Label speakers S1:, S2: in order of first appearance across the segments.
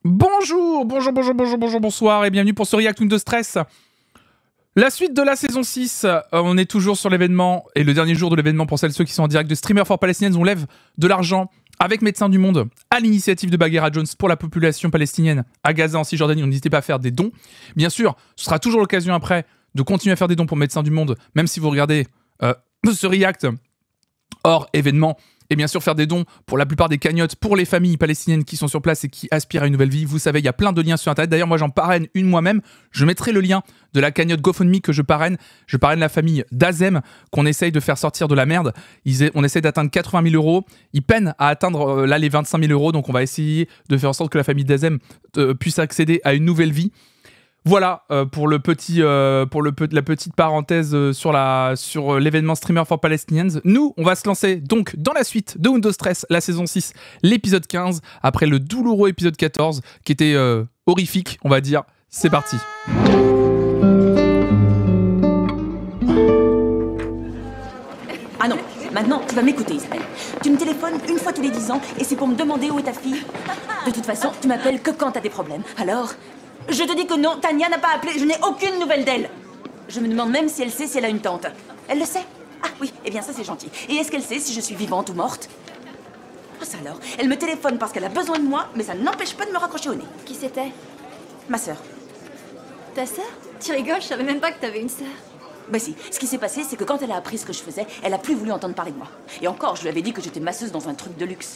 S1: Bonjour, bonsoir et bienvenue pour ce React de Stress. La suite de la saison 6, on est toujours sur l'événement et le dernier jour de l'événement pour celles et ceux qui sont en direct de Streamer for Palestinians. On lève de l'argent avec Médecins du Monde à l'initiative de Bagheera Jones pour la population palestinienne à Gaza en Cisjordanie. N'hésitez pas à faire des dons. Bien sûr, ce sera toujours l'occasion après de continuer à faire des dons pour Médecins du Monde, même si vous regardez ce React hors événement. Et bien sûr faire des dons pour la plupart des cagnottes pour les familles palestiniennes qui sont sur place et qui aspirent à une nouvelle vie. Vous savez, il y a plein de liens sur internet. D'ailleurs, moi j'en parraine une moi-même. Je mettrai le lien de la cagnotte GoFundMe que je parraine. Je parraine la famille d'Azem qu'on essaye de faire sortir de la merde. On essaye d'atteindre 80 000 euros. Ils peinent à atteindre là les 25 000 euros. Donc on va essayer de faire en sorte que la famille d'Azem puisse accéder à une nouvelle vie. Voilà pour la petite parenthèse sur l'événement Streamer for Palestinians. Nous, on va se lancer donc dans la suite de Windows Stress, la saison 6, l'épisode 15, après le douloureux épisode 14, qui était horrifique, on va dire. C'est parti.
S2: Ah non, maintenant tu vas m'écouter Isabelle. Tu me téléphones une fois tous les 10 ans et c'est pour me demander où est ta fille. De toute façon, tu m'appelles que quand t'as des problèmes. Alors, je te dis que non, Tania n'a pas appelé, je n'ai aucune nouvelle d'elle. Je me demande même si elle sait si elle a une tante. Elle le sait? Ah oui, eh bien ça c'est gentil. Et est-ce qu'elle sait si je suis vivante ou morte? Oh ça alors, elle me téléphone parce qu'elle a besoin de moi, mais ça n'empêche pas de me raccrocher au nez.
S3: Qui c'était?
S2: Ma sœur.
S3: Ta sœur? Tu rigoles, je savais même pas que t'avais une sœur.
S2: Bah si, ce qui s'est passé, c'est que quand elle a appris ce que je faisais, elle a plus voulu entendre parler de moi. Et encore, je lui avais dit que j'étais masseuse dans un truc de luxe.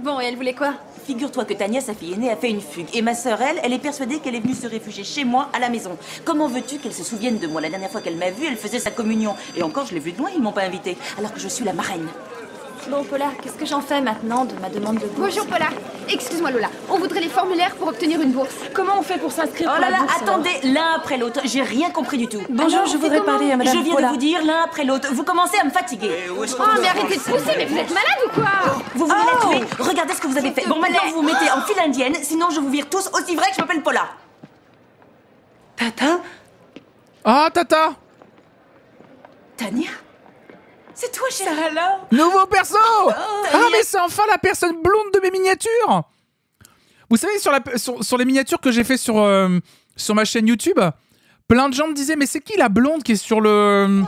S3: Bon, et elle voulait quoi?
S2: Figure-toi que Tania, sa fille aînée, a fait une fugue. Et ma sœur, elle est persuadée qu'elle est venue se réfugier chez moi, à la maison. Comment veux-tu qu'elle se souvienne de moi? La dernière fois qu'elle m'a vue, elle faisait sa communion. Et encore, je l'ai vue de loin, ils m'ont pas invitée. Alors que je suis la marraine.
S3: Bon, Paula, qu'est-ce que j'en fais maintenant de ma demande de bourse?
S4: Bonjour Paula, excuse-moi Lola, on voudrait les formulaires pour obtenir une bourse.
S5: Comment on fait pour s'inscrire
S2: Oh
S5: pour
S2: là
S5: la
S2: là,
S5: bourse?
S2: attendez, l'un après l'autre, j'ai rien compris du tout.
S5: Bonjour,
S2: Alors,
S5: je
S2: c'est
S5: voudrais
S2: comment?
S5: parler à Madame
S2: Je viens
S5: Paula.
S2: de vous dire l'un après l'autre. Vous commencez à me fatiguer.
S4: Oh mais arrêtez de pousser, mais vous êtes malade ou quoi?
S2: Vous voulez la tuer? Regardez ce que vous avez fait. Bon, maintenant vous vous mettez en file indienne, sinon je vous vire tous aussi vrai que je m'appelle Paula.
S5: Tata?
S1: Ah, Tata!
S2: Tania? C'est toi, chérie?
S5: Ça alors?
S1: Nouveau perso! Ah, mais c'est enfin la personne blonde de mes miniatures! Vous savez, sur les miniatures que j'ai fait sur ma chaîne YouTube, plein de gens me disaient, mais c'est qui la blonde qui est sur le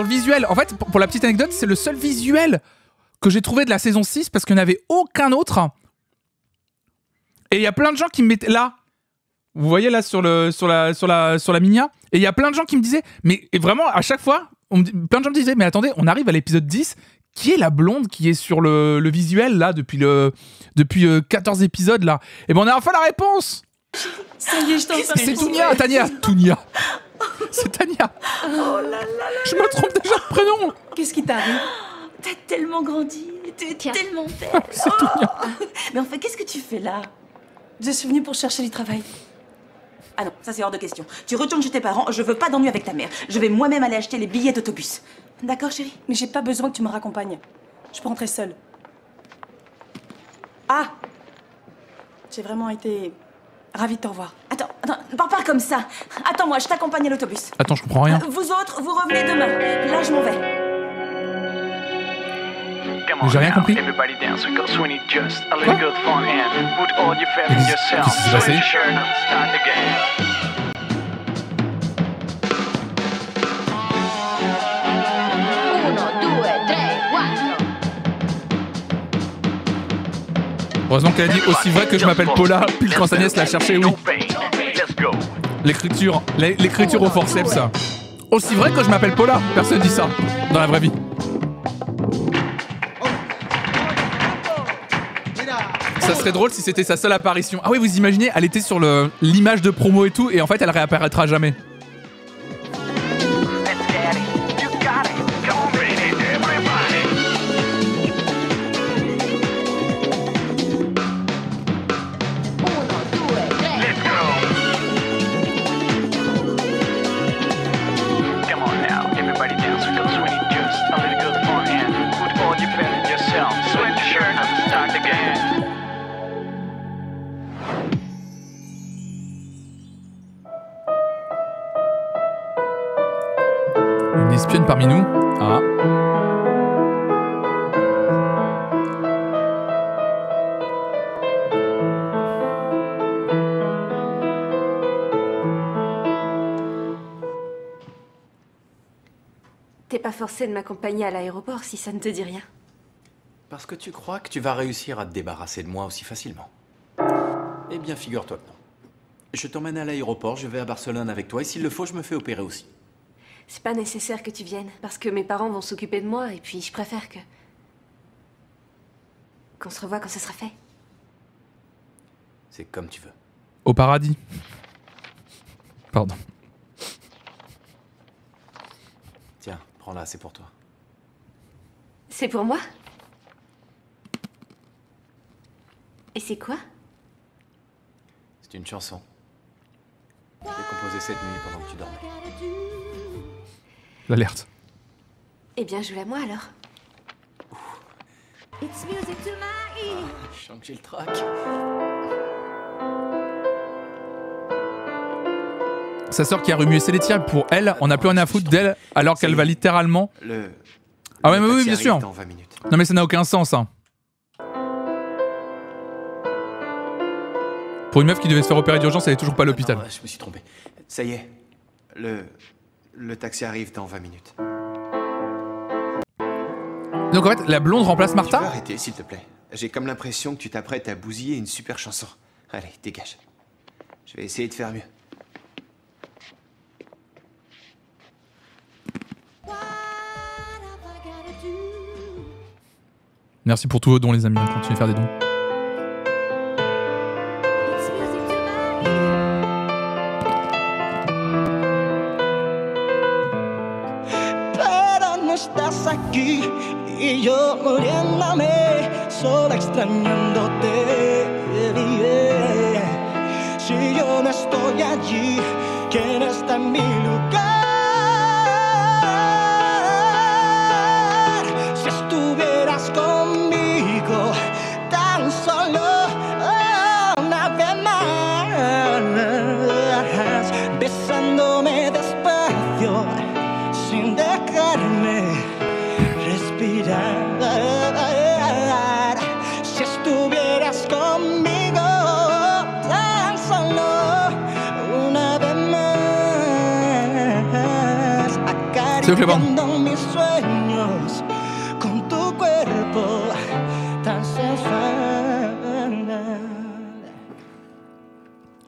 S1: visuel? En fait, pour la petite anecdote, c'est le seul visuel que j'ai trouvé de la saison 6 parce qu'il n'y en avait aucun autre. Et il y a plein de gens qui me mettaient là. Vous voyez là sur la minia? Et il y a plein de gens qui me disaient, mais et vraiment, à chaque fois, plein de gens me disaient, mais attendez, on arrive à l'épisode 10, qui est la blonde qui est sur le visuel là depuis 14 épisodes là? Et ben on a enfin la réponse.
S5: Ça y est, je t'en
S1: C'est Tania. C'est Tania.
S2: Oh là là là.
S1: Je me trompe déjà de prénom.
S5: Qu'est-ce qui t'arrive?
S2: T'as tellement grandi, t'es
S3: Tiens.
S2: tellement belle.
S1: C'est Tania.
S2: Mais en fait, qu'est-ce que tu fais là?
S5: Je suis venue pour chercher du travail.
S2: Ah non, ça c'est hors de question. Tu retournes chez tes parents, je veux pas d'ennui avec ta mère. Je vais moi-même aller acheter les billets d'autobus. D'accord, chérie?
S5: Mais j'ai pas besoin que tu me raccompagnes. Je peux rentrer seule.
S2: Ah!
S5: J'ai vraiment été ravie de te revoir.
S2: Attends, parle pas comme ça. Attends-moi, je t'accompagne à l'autobus.
S1: Attends, je comprends rien.
S2: Vous autres, vous revenez demain. Là, je m'en vais.
S1: J'ai rien compris.
S6: Everybody dance, we got Sweeney just a little good fun and put all your faith in yourself.
S1: Qu'est-ce qui s'est passé?
S6: Swing your shirt and start again.
S1: Heureusement qu'elle a dit aussi vrai que je m'appelle Paula, puis quand sa nièce l'a cherché, oui.
S6: No pain. Let's go.
S1: L'écriture au forceps. Aussi vrai que je m'appelle Paula. Personne dit ça dans la vraie vie. Ça serait drôle si c'était sa seule apparition. Ah oui, vous imaginez, elle était sur l'image de promo et tout, et en fait, elle réapparaîtra jamais.
S6: Let's get it. You got it. Come on, baby. Everybody. Let's go. Come on now, everybody dance. We got Sweeney just a little good fun and put all your faith in yourself. Swing your shirt and start again.
S1: Une espionne parmi nous. Ah.
S3: T'es pas forcé de m'accompagner à l'aéroport si ça ne te dit rien.
S7: Parce que tu crois que tu vas réussir à te débarrasser de moi aussi facilement. Eh bien, figure-toi que non. Je t'emmène à l'aéroport, je vais à Barcelone avec toi, et s'il le faut, je me fais opérer aussi.
S3: C'est pas nécessaire que tu viennes, parce que mes parents vont s'occuper de moi, et puis je préfère que... qu'on se revoie quand ce sera fait.
S7: C'est comme tu veux.
S1: Au paradis. Pardon.
S7: Tiens, prends-la, c'est pour toi.
S3: C'est pour moi? Et c'est quoi?
S7: C'est une chanson. Je l'ai composée cette nuit pendant que tu dormais.
S1: L'alerte.
S3: Eh bien, joue-la moi alors.
S7: Je sens que j'ai le trac.
S1: Sa sœur qui a remué ses laitières pour elle, on n'a plus rien à foutre d'elle, alors qu'elle va littéralement... Ah ouais, mais oui, bien sûr.
S7: Dans 20 minutes.
S1: Non mais ça n'a aucun sens, hein. Pour une meuf qui devait se faire opérer d'urgence, elle est toujours pas à l'hôpital.
S7: Attends, je me suis trompé. Ça y est. Le taxi arrive dans 20 minutes.
S1: Donc en fait, la blonde remplace
S7: Tu peux
S1: Martha?
S7: arrêter, s'il te plaît. J'ai comme l'impression que tu t'apprêtes à bousiller une super chanson. Allez, dégage. Je vais essayer de faire mieux.
S1: Merci pour tous vos dons, les amis. Continuez à faire des dons.
S8: Pero no estás aquí y yo muriéndome, solo extrañándote. Si yo no estoy allí, ¿quién está en mi lugar? Si estuvieras conmigo tan solo una vez más, besándome despacio sin dejarme respirar. Si estuvieras conmigo tan solo una vez más, acariciando mis sueños con tu cuerpo tan sensual.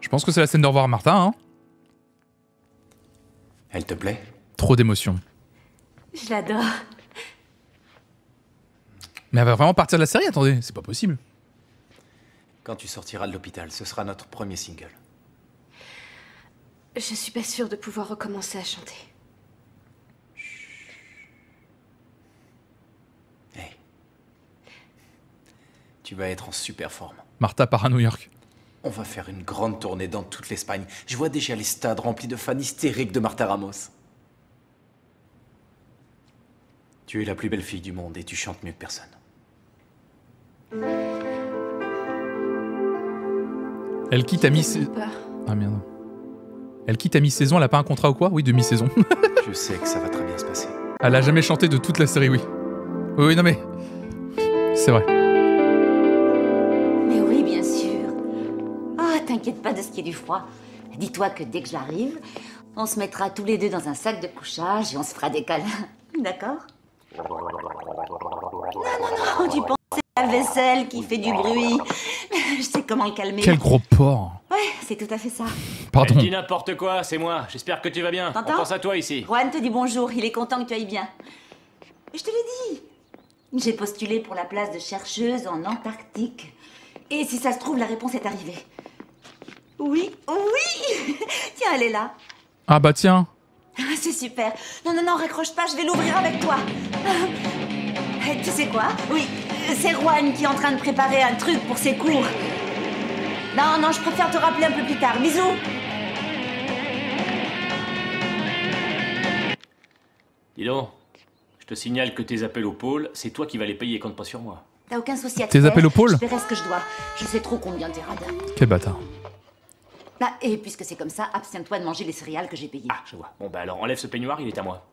S1: Je pense que c'est la scène de revoir Martha, hein.
S7: Elle te plaît?
S1: Trop d'émotions.
S3: Je l'adore.
S1: Mais elle va vraiment partir de la série? Attendez, c'est pas possible.
S7: Quand tu sortiras de l'hôpital, ce sera notre premier single.
S3: Je suis pas sûre de pouvoir recommencer à chanter.
S7: Hey. Tu vas être en super forme.
S1: Martha part à New York.
S7: On va faire une grande tournée dans toute l'Espagne. Je vois déjà les stades remplis de fans hystériques de Martha Ramos. Tu es la plus belle fille du monde et tu chantes mieux que personne.
S1: Elle quitte à mi... Ah merde. Elle quitte à mi-saison, elle a pas un contrat ou quoi? Oui, de mi-saison.
S7: Je sais que ça va très bien se passer.
S1: Elle a jamais chanté de toute la série, oui. Oui, non mais... C'est vrai.
S9: Mais oui, bien sûr. Ah, t'inquiète pas de ce qui est du froid. Dis-toi que dès que j'arrive, on se mettra tous les deux dans un sac de couchage et on se fera des câlins. D'accord? Non, tu penses que c'est la vaisselle qui fait du bruit. Je sais comment le calmer.
S1: Quel gros porc.
S9: Ouais, c'est tout à fait ça.
S1: Pardon.
S10: Elle dit n'importe quoi, c'est moi. J'espère que tu vas bien. On
S9: T'entends?
S10: pense à toi ici.
S9: Juan te dit bonjour, il est content que tu ailles bien. Je te l'ai dit. J'ai postulé pour la place de chercheuse en Antarctique. Et si ça se trouve, la réponse est arrivée. Oui, oui. Tiens, elle est là.
S1: Ah bah tiens.
S9: Ah, c'est super. Non, non, non, raccroche pas, je vais l'ouvrir avec toi. Tu sais quoi? Oui, c'est Juan qui est en train de préparer un truc pour ses cours. Non, non, je préfère te rappeler un peu plus tard. Bisous.
S10: Dis donc, je te signale que tes appels au pôle, c'est toi qui vas les payer, compte pas sur moi.
S9: T'as aucun souci à te
S1: Tes
S9: faire.
S1: appels au pôle?
S9: Je ferai ce que je dois. Je sais trop combien t'es radin.
S1: Quel bâtard.
S9: Ah, et puisque c'est comme ça, abstiens-toi de manger les céréales que j'ai payées.
S10: Ah, je vois. Bon bah alors, enlève ce peignoir, il est à moi.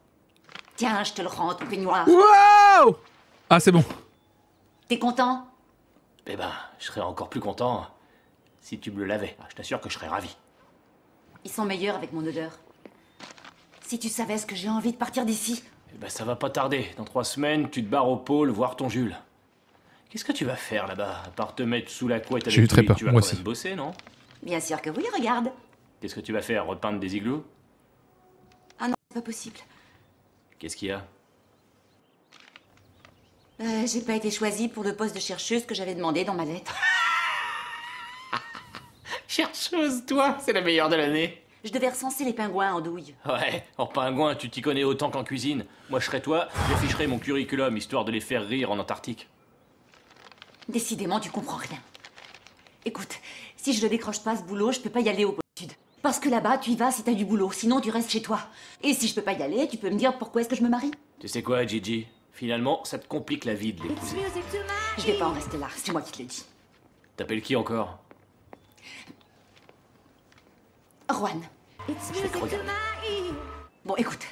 S9: Tiens, je te le rends, ton peignoir.
S1: Waouh! Ah, c'est bon.
S9: T'es content?
S10: Eh ben, je serais encore plus content si tu me le lavais. Ah, je t'assure que je serais ravi.
S9: Ils sont meilleurs avec mon odeur. Si tu savais ce que j'ai envie de partir d'ici.
S10: Ben ça va pas tarder. Dans 3 semaines, tu te barres au pôle voir ton Jules. Qu'est-ce que tu vas faire là-bas? À part te mettre sous la couette
S1: J'ai eu
S10: avec
S1: très
S10: lui,
S1: peur,
S10: tu vas
S1: moi
S10: quand
S1: aussi.
S10: même bosser, non?
S9: Bien sûr que oui, regarde.
S10: Qu'est-ce que tu vas faire? Repeindre des igloos?
S9: Ah non, c'est pas possible.
S10: Qu'est-ce qu'il y a?
S9: J'ai pas été choisie pour le poste de chercheuse que j'avais demandé dans ma lettre.
S10: Chercheuse, toi? C'est la meilleure de l'année.
S9: Je devais recenser les pingouins en douille.
S10: Ouais, en pingouin, tu t'y connais autant qu'en cuisine. Moi, je serais toi, j'afficherais mon curriculum histoire de les faire rire en Antarctique.
S9: Décidément, tu comprends rien. Écoute, si je ne décroche pas ce boulot, je peux pas y aller au pôle sud. Parce que là-bas, tu y vas si t'as du boulot, sinon tu restes chez toi. Et si je peux pas y aller, tu peux me dire pourquoi est-ce que je me marie?
S10: Tu sais quoi, Gigi? Finalement, ça te complique la vie de l'épouser.
S9: Je vais pas en rester là, c'est moi qui te le dis.
S10: T'appelles qui encore?
S9: Juan. Je vais te regarder. Bon, écoute,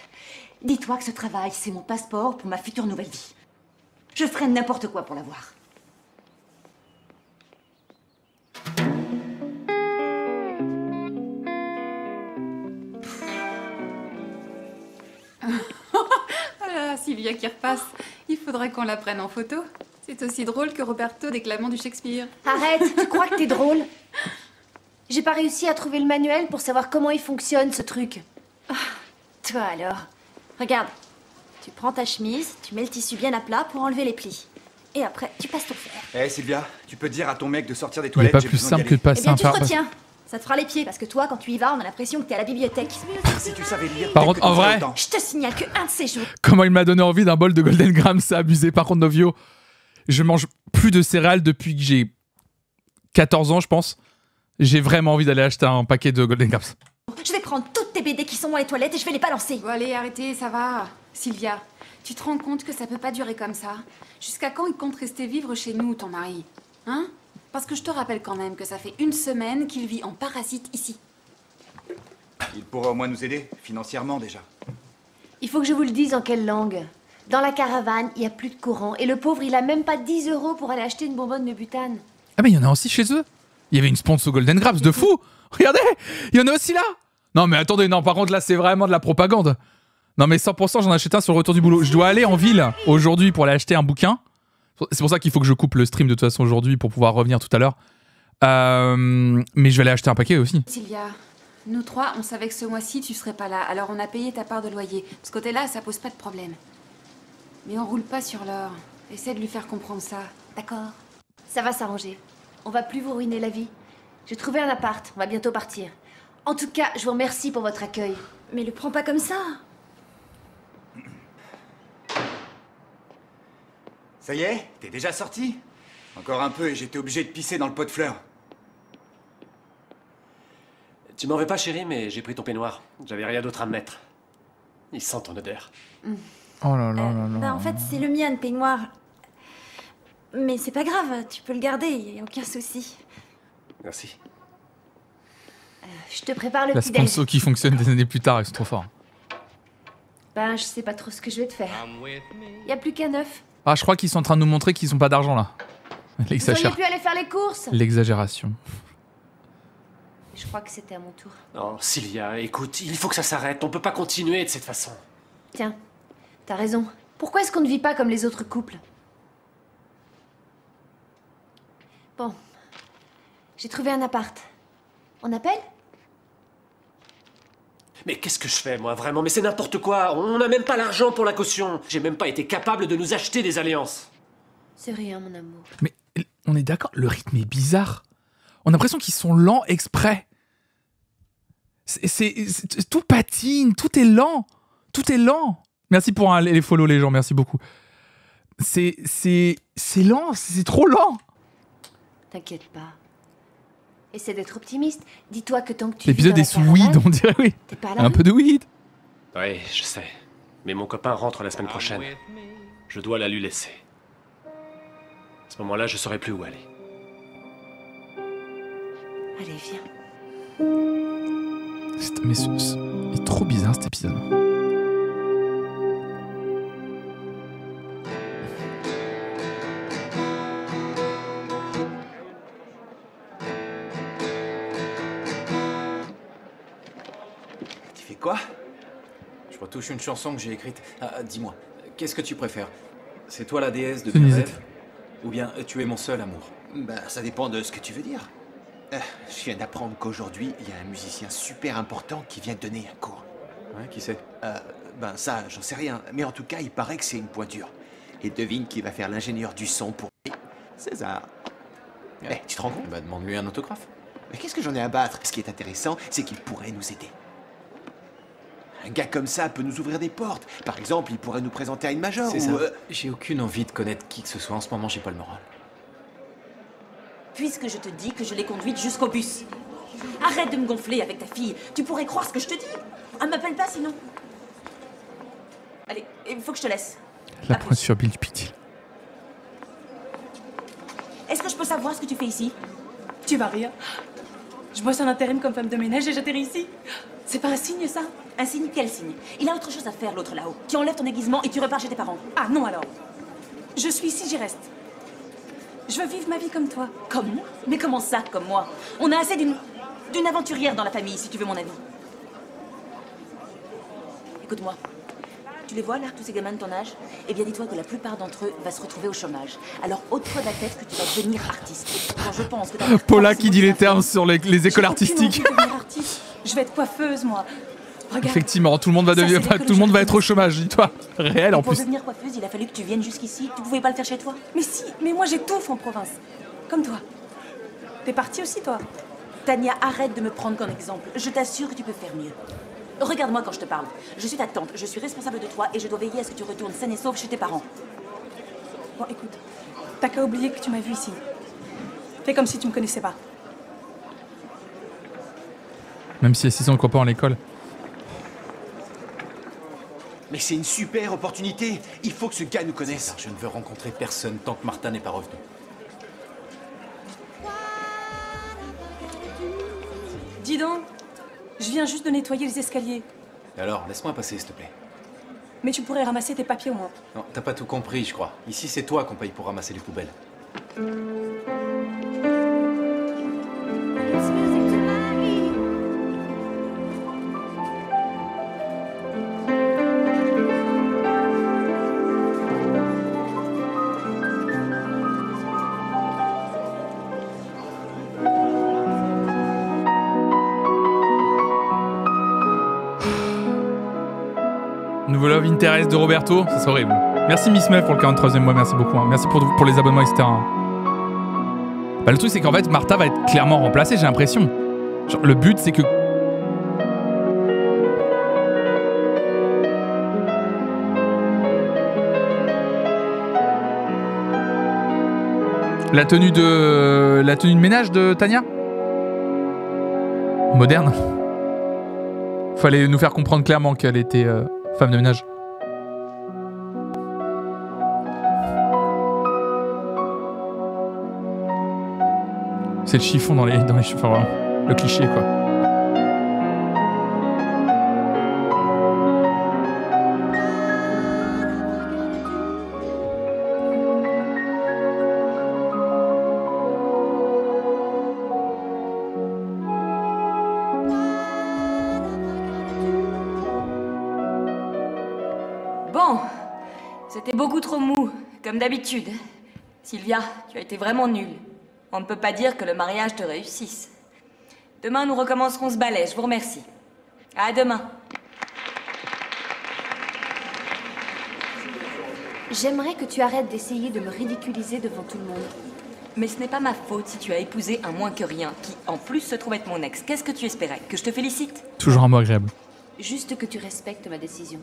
S9: dis-toi que ce travail, c'est mon passeport pour ma future nouvelle vie. Je ferai n'importe quoi pour l'avoir.
S11: Voilà, Sylvia qui repasse. Il faudrait qu'on la prenne en photo. C'est aussi drôle que Roberto déclamant du Shakespeare.
S4: Arrête, tu crois que t'es drôle? J'ai pas réussi à trouver le manuel pour savoir comment il fonctionne, ce truc. Ah, toi alors. Regarde, tu prends ta chemise, tu mets le tissu bien à plat pour enlever les plis. Et après, tu passes ton fer.
S12: Eh Sylvia, tu peux dire à ton mec de sortir des
S1: Il est
S12: toilettes.
S1: pas
S12: j'ai
S1: plus
S12: besoin
S1: simple
S12: d'y
S1: que de
S12: aller.
S1: passer
S4: Eh bien,
S1: un
S4: tu te
S1: fer.
S4: retiens. Ça te fera les pieds, parce que toi, quand tu y vas, on a l'impression que t'es à la bibliothèque.
S12: Si tu savais lire.
S1: Par contre, en vrai,
S4: Je te signale que un de ces jours.
S1: comment il m'a donné envie d'un bol de Golden Grams, c'est abusé. Par contre, Novio, je mange plus de céréales depuis que j'ai 14 ans, je pense. J'ai vraiment envie d'aller acheter un paquet de Golden Grams.
S4: Je vais prendre toutes tes BD qui sont dans les toilettes et je vais les balancer.
S11: Bon, allez, arrêtez, ça va. Sylvia, tu te rends compte que ça peut pas durer comme ça? Jusqu'à quand il compte rester vivre chez nous, ton mari? Hein? Parce que je te rappelle quand même que ça fait 1 semaine qu'il vit en parasite ici.
S12: Il pourrait au moins nous aider, financièrement déjà.
S4: Il faut que je vous le dise en quelle langue. Dans la caravane, il n'y a plus de courant et le pauvre, il a même pas 10 € pour aller acheter une bonbonne de butane.
S1: Ah mais il y en a aussi chez eux. Il y avait une sponsor Golden Grams de fou. Regardez, il y en a aussi là. Non mais attendez, non par contre là c'est vraiment de la propagande. Non mais 100% j'en achète un sur le retour du boulot. Je dois aller en ville aujourd'hui pour aller acheter un bouquin. C'est pour ça qu'il faut que je coupe le stream de toute façon aujourd'hui pour pouvoir revenir tout à l'heure. Mais je vais aller acheter un paquet aussi.
S11: Sylvia, nous 3, on savait que ce mois-ci, tu serais pas là. Alors on a payé ta part de loyer. De ce côté-là, ça pose pas de problème. Mais on roule pas sur l'or. Essaie de lui faire comprendre ça.
S4: D'accord. Ça va s'arranger. On va plus vous ruiner la vie. J'ai trouvé un appart. On va bientôt partir. En tout cas, je vous remercie pour votre accueil. Mais le prends pas comme ça.
S12: Ça y est, t'es déjà sorti? Encore un peu et j'étais obligé de pisser dans le pot de fleurs.
S13: Tu m'en veux pas, chérie, mais j'ai pris ton peignoir. J'avais rien d'autre à me mettre. Il sent ton odeur.
S1: Oh là là là là.
S5: Bah, en fait, c'est le mien, le peignoir. Mais c'est pas grave, tu peux le garder, y a aucun souci.
S13: Merci.
S4: Je te prépare le
S1: La
S4: petit déj.
S1: sponsor qui fonctionne des années plus tard, ils sont trop forts.
S4: Ben, je sais pas trop ce que je vais te faire. Y a plus qu'un œuf.
S1: Ah je crois qu'ils sont en train de nous montrer qu'ils ont pas d'argent là.
S4: Vous auriez pu aller faire les courses.
S1: L'exagération.
S4: Je crois que c'était à mon tour.
S13: Non, Sylvia, écoute, il faut que ça s'arrête. On peut pas continuer de cette façon.
S4: Tiens, t'as raison. Pourquoi est-ce qu'on ne vit pas comme les autres couples? Bon, j'ai trouvé un appart. On appelle?
S13: Mais qu'est-ce que je fais, moi, vraiment? Mais c'est n'importe quoi. On n'a même pas l'argent pour la caution. J'ai même pas été capable de nous acheter des alliances.
S4: C'est rien, mon amour.
S1: Mais on est d'accord, le rythme est bizarre. On a l'impression qu'ils sont lents exprès. Tout patine, tout est lent. Tout est lent. Merci pour les follow les gens, merci beaucoup. C'est lent, c'est trop lent.
S4: T'inquiète pas. Essaie d'être optimiste. Dis-toi que tant que tu
S1: L'épisode est sous weed, on dirait, oui.
S4: T'es pas à la
S1: Un
S4: rue.
S1: peu de weed.
S13: Oui, je sais. Mais mon copain rentre la semaine prochaine. Je dois la lui laisser. À ce moment-là, je saurai plus où aller.
S4: Allez, viens.
S1: Mais c'est trop bizarre cet épisode.
S12: Tu fais quoi?
S13: Je
S7: retouche une chanson que j'ai écrite. Ah, dis-moi, qu'est-ce que tu préfères? C'est toi la déesse de
S1: C'est
S7: mes
S1: une
S7: rêves? Ou bien tu es mon seul amour?
S12: Bah, ça dépend de ce que tu veux dire. Je viens d'apprendre qu'aujourd'hui, il y a un musicien super important qui vient donner un cours.
S7: Ouais, qui c'est?
S12: Ben ça, j'en sais rien. Mais en tout cas, il paraît que c'est une pointure. Et devine qui va faire l'ingénieur du son pour... César. Eh, tu te rends compte?
S7: Bah, demande-lui un autographe.
S12: Mais qu'est-ce que j'en ai à battre? Ce qui est intéressant, c'est qu'il pourrait nous aider. Un gars comme ça peut nous ouvrir des portes. Par exemple, il pourrait nous présenter à une major
S7: C'est
S12: ou...
S7: ça. J'ai aucune envie de connaître qui que ce soit. En ce moment, j'ai pas le moral.
S2: Puisque je te dis que je l'ai conduite jusqu'au bus. Arrête de me gonfler avec ta fille. Tu pourrais croire ce que je te dis. Elle m'appelle pas sinon. Allez, il faut que je te laisse.
S1: La pointe sur Bill Pitil.
S2: Est-ce que je peux savoir ce que tu fais ici?
S14: Tu vas rire. Je bosse en intérim comme femme de ménage et j'atterris ici. C'est pas un signe, ça?
S2: Un signe? Quel signe? Il a autre chose à faire, l'autre là-haut. Tu enlèves ton déguisement et tu repars chez tes parents.
S14: Ah non alors. Je suis ici, j'y reste. Je veux vivre ma vie comme toi.
S2: Comme moi? Mais comment ça, comme moi? On a assez d'une aventurière dans la famille, si tu veux mon avis. Écoute-moi. Tu les vois là, tous ces gamins de ton âge? Eh bien, dis-toi que la plupart d'entre eux va se retrouver au chômage. Alors, ôte-toi de la tête que tu vas devenir artiste. Quand je pense que t'as...
S1: Paula qui dit les termes sur les écoles artistiques.
S14: Je vais être coiffeuse, moi. Regarde.
S1: Effectivement, tout le monde va être au chômage, dis-toi. Réel en
S2: Pour
S1: plus.
S2: devenir coiffeuse, il a fallu que tu viennes jusqu'ici. Tu pouvais pas le faire chez toi?
S14: Mais si, mais moi j'étouffe en province. Comme toi. T'es partie aussi, toi?
S2: Tania, arrête de me prendre comme exemple. Je t'assure que tu peux faire mieux. Regarde-moi quand je te parle. Je suis ta tante, je suis responsable de toi et je dois veiller à ce que tu retournes saine et sauve chez tes parents.
S14: Bon, écoute, t'as qu'à oublier que tu m'as vue ici. Fais comme si tu me connaissais pas.
S1: Même si les 6 ans ne croient pas en l'école.
S12: Mais c'est une super opportunité. Il faut que ce gars nous connaisse.
S7: Je ne veux rencontrer personne tant que Martha n'est pas revenu.
S14: Dis donc, je viens juste de nettoyer les escaliers.
S7: Et alors, laisse-moi passer, s'il te plaît.
S14: Mais tu pourrais ramasser tes papiers au moins.
S7: Non, t'as pas tout compris, je crois. Ici, c'est toi qu'on paye pour ramasser les poubelles.
S1: Nouveau Love Interest de Roberto, ça c'est horrible. Merci Miss Meuf pour le 43e mois, merci beaucoup. Hein. Merci pour les abonnements, etc. Bah, le truc c'est qu'en fait, Martha va être clairement remplacée, j'ai l'impression. Genre, le but c'est que... La tenue de ménage de Tania? Moderne. Fallait nous faire comprendre clairement qu'elle était femme de ménage. C'est le chiffon dans les chiffons, enfin, le cliché quoi.
S2: Bon, c'était beaucoup trop mou, comme d'habitude. Sylvia, tu as été vraiment nulle. On ne peut pas dire que le mariage te réussisse. Demain, nous recommencerons ce ballet, je vous remercie. À demain.
S4: J'aimerais que tu arrêtes d'essayer de me ridiculiser devant tout le monde.
S2: Mais ce n'est pas ma faute si tu as épousé un moins que rien, qui en plus se trouve être mon ex. Qu'est-ce que tu espérais? Que je te félicite?
S1: Toujours un mot agréable.
S4: Juste que tu respectes ma décision.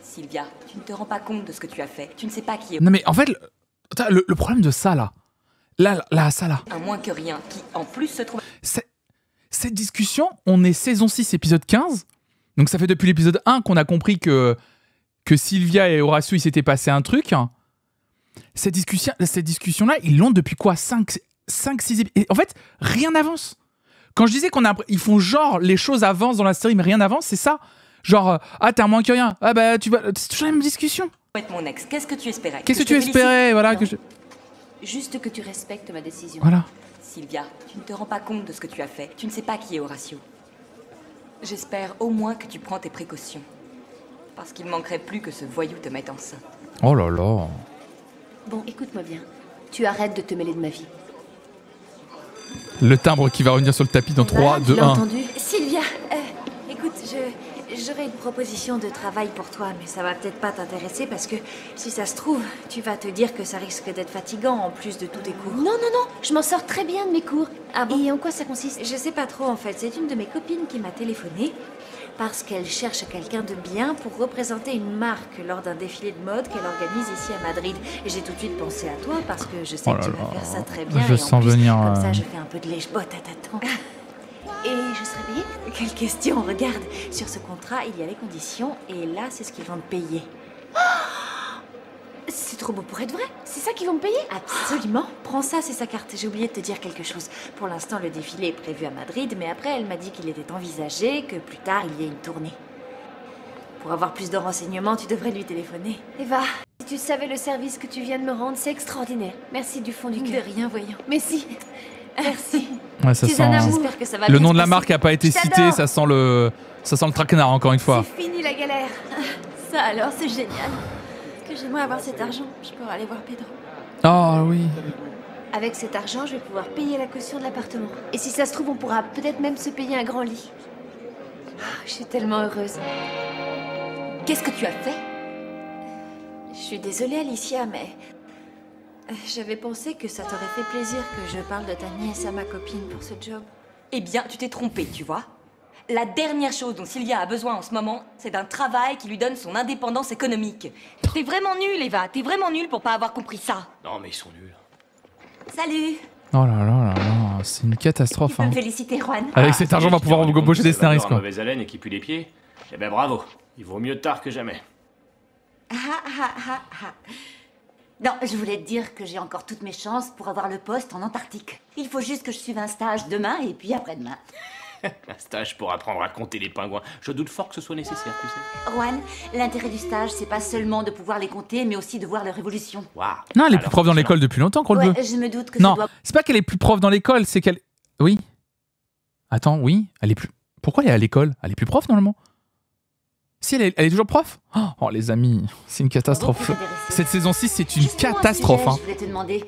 S2: Sylvia, tu ne te rends pas compte de ce que tu as fait. Tu ne sais pas qui est...
S1: Non mais en fait, le problème de ça là, ça là.
S2: Un moins que rien, qui en plus se trouve...
S1: Cette discussion, on est saison 6, épisode 15. Donc ça fait depuis l'épisode 1 qu'on a compris que Sylvia et Horatio, il s'était passé un truc. Cette discussion-là, ils l'ont depuis quoi? 5, 6 épisodes. En fait, rien n'avance. Quand je disais ils font genre les choses avancent dans la série, mais rien n'avance, c'est ça. Genre, ah, t'es un moins que rien. Ah bah, tu vas... C'est toujours la même discussion.
S2: Être mon ex, qu'est-ce que tu espérais?
S1: Qu'est-ce que tu espérais? Voilà, que je...
S4: Juste que tu respectes ma décision.
S1: Voilà.
S2: Sylvia, tu ne te rends pas compte de ce que tu as fait. Tu ne sais pas qui est Horatio. J'espère au moins que tu prends tes précautions. Parce qu'il manquerait plus que ce voyou te mette enceinte.
S1: Oh là là.
S4: Bon, écoute-moi bien. Tu arrêtes de te mêler de ma vie.
S1: Le timbre qui va revenir sur le tapis dans 3, 2, 1.
S4: Entendu. Sylvia, écoute, j'aurais une proposition de travail pour toi, mais ça va peut-être pas t'intéresser parce que si ça se trouve, tu vas te dire que ça risque d'être fatigant en plus de tous tes cours. Non, je m'en sors très bien de mes cours. Ah bon? Et en quoi ça consiste? Je sais pas trop en fait. C'est une de mes copines qui m'a téléphoné parce qu'elle cherche quelqu'un de bien pour représenter une marque lors d'un défilé de mode qu'elle organise ici à Madrid. Et j'ai tout de suite pensé à toi parce que je sais que tu vas faire ça très bien.
S1: Je
S4: et
S1: sens
S4: en plus,
S1: venir.
S4: Comme ça, je fais un peu de lèche-botte à ta tante. Et je serai payée? Quelle question, regarde. Sur ce contrat, il y a les conditions, et là, c'est ce qu'ils vont te payer. C'est trop beau pour être vrai. C'est ça qu'ils vont me payer? Absolument. Prends ça, c'est sa carte. J'ai oublié de te dire quelque chose. Pour l'instant, le défilé est prévu à Madrid, mais après, elle m'a dit qu'il était envisagé que plus tard, il y ait une tournée. Pour avoir plus de renseignements, tu devrais lui téléphoner. Eva, si tu savais le service que tu viens de me rendre, c'est extraordinaire. Merci du fond du cœur. De rien, voyons. Mais si. Merci.
S1: Ouais, ça
S4: Susanna,
S1: sent.
S4: j'espère que ça va
S1: Le
S4: bien
S1: nom
S4: se
S1: de la
S4: passer.
S1: marque a pas été
S4: Je
S1: cité,
S4: t'adore.
S1: ça sent le traquenard encore une fois.
S4: C'est fini la galère.
S5: Ça alors, c'est génial. Que j'aimerais avoir cet argent. Je pourrais aller voir Pedro.
S1: Ah oui.
S4: Avec cet argent, je vais pouvoir payer la caution de l'appartement. Et si ça se trouve, on pourra peut-être même se payer un grand lit. Je suis tellement heureuse.
S2: Qu'est-ce que tu as fait?
S4: Je suis désolée, Alicia, mais... J'avais pensé que ça t'aurait fait plaisir que je parle de ta nièce à ma copine pour ce job.
S2: Eh bien, tu t'es trompée, tu vois. La dernière chose dont Sylvia a besoin en ce moment, c'est d'un travail qui lui donne son indépendance économique. T'es vraiment nulle, Eva. T'es vraiment nulle pour pas avoir compris ça.
S10: Non, mais ils sont nuls.
S2: Salut.
S1: Oh là là là là, c'est une catastrophe.
S2: Tu peux
S1: Hein.
S2: me féliciter, Juan.
S1: Avec cet argent, on va pouvoir embaucher des scénaristes
S10: En
S1: quoi.
S10: mauvaise haleine et qui pue les pieds. Eh ben bravo. Il vaut mieux tard que jamais.
S9: Non, je voulais te dire que j'ai encore toutes mes chances pour avoir le poste en Antarctique. Il faut juste que je suive un stage demain et puis après-demain.
S10: Un stage pour apprendre à compter les pingouins. Je doute fort que ce soit nécessaire, tu sais.
S9: Juan, l'intérêt du stage, c'est pas seulement de pouvoir les compter, mais aussi de voir leur évolution.
S10: Waouh.
S1: Non, elle est plus prof dans l'école depuis longtemps, Croll
S9: Ouais,
S1: Bleu.
S9: je me doute que
S1: Non,
S9: ça doit...
S1: c'est pas qu'elle est plus prof dans l'école, c'est qu'elle. Oui. Attends, oui, elle est plus. Pourquoi elle est à l'école? Elle est plus prof normalement. Si, elle est toujours prof? Oh, les amis, c'est une catastrophe. Cette saison 6, c'est une catastrophe. Hein.
S9: Je voulais te demander,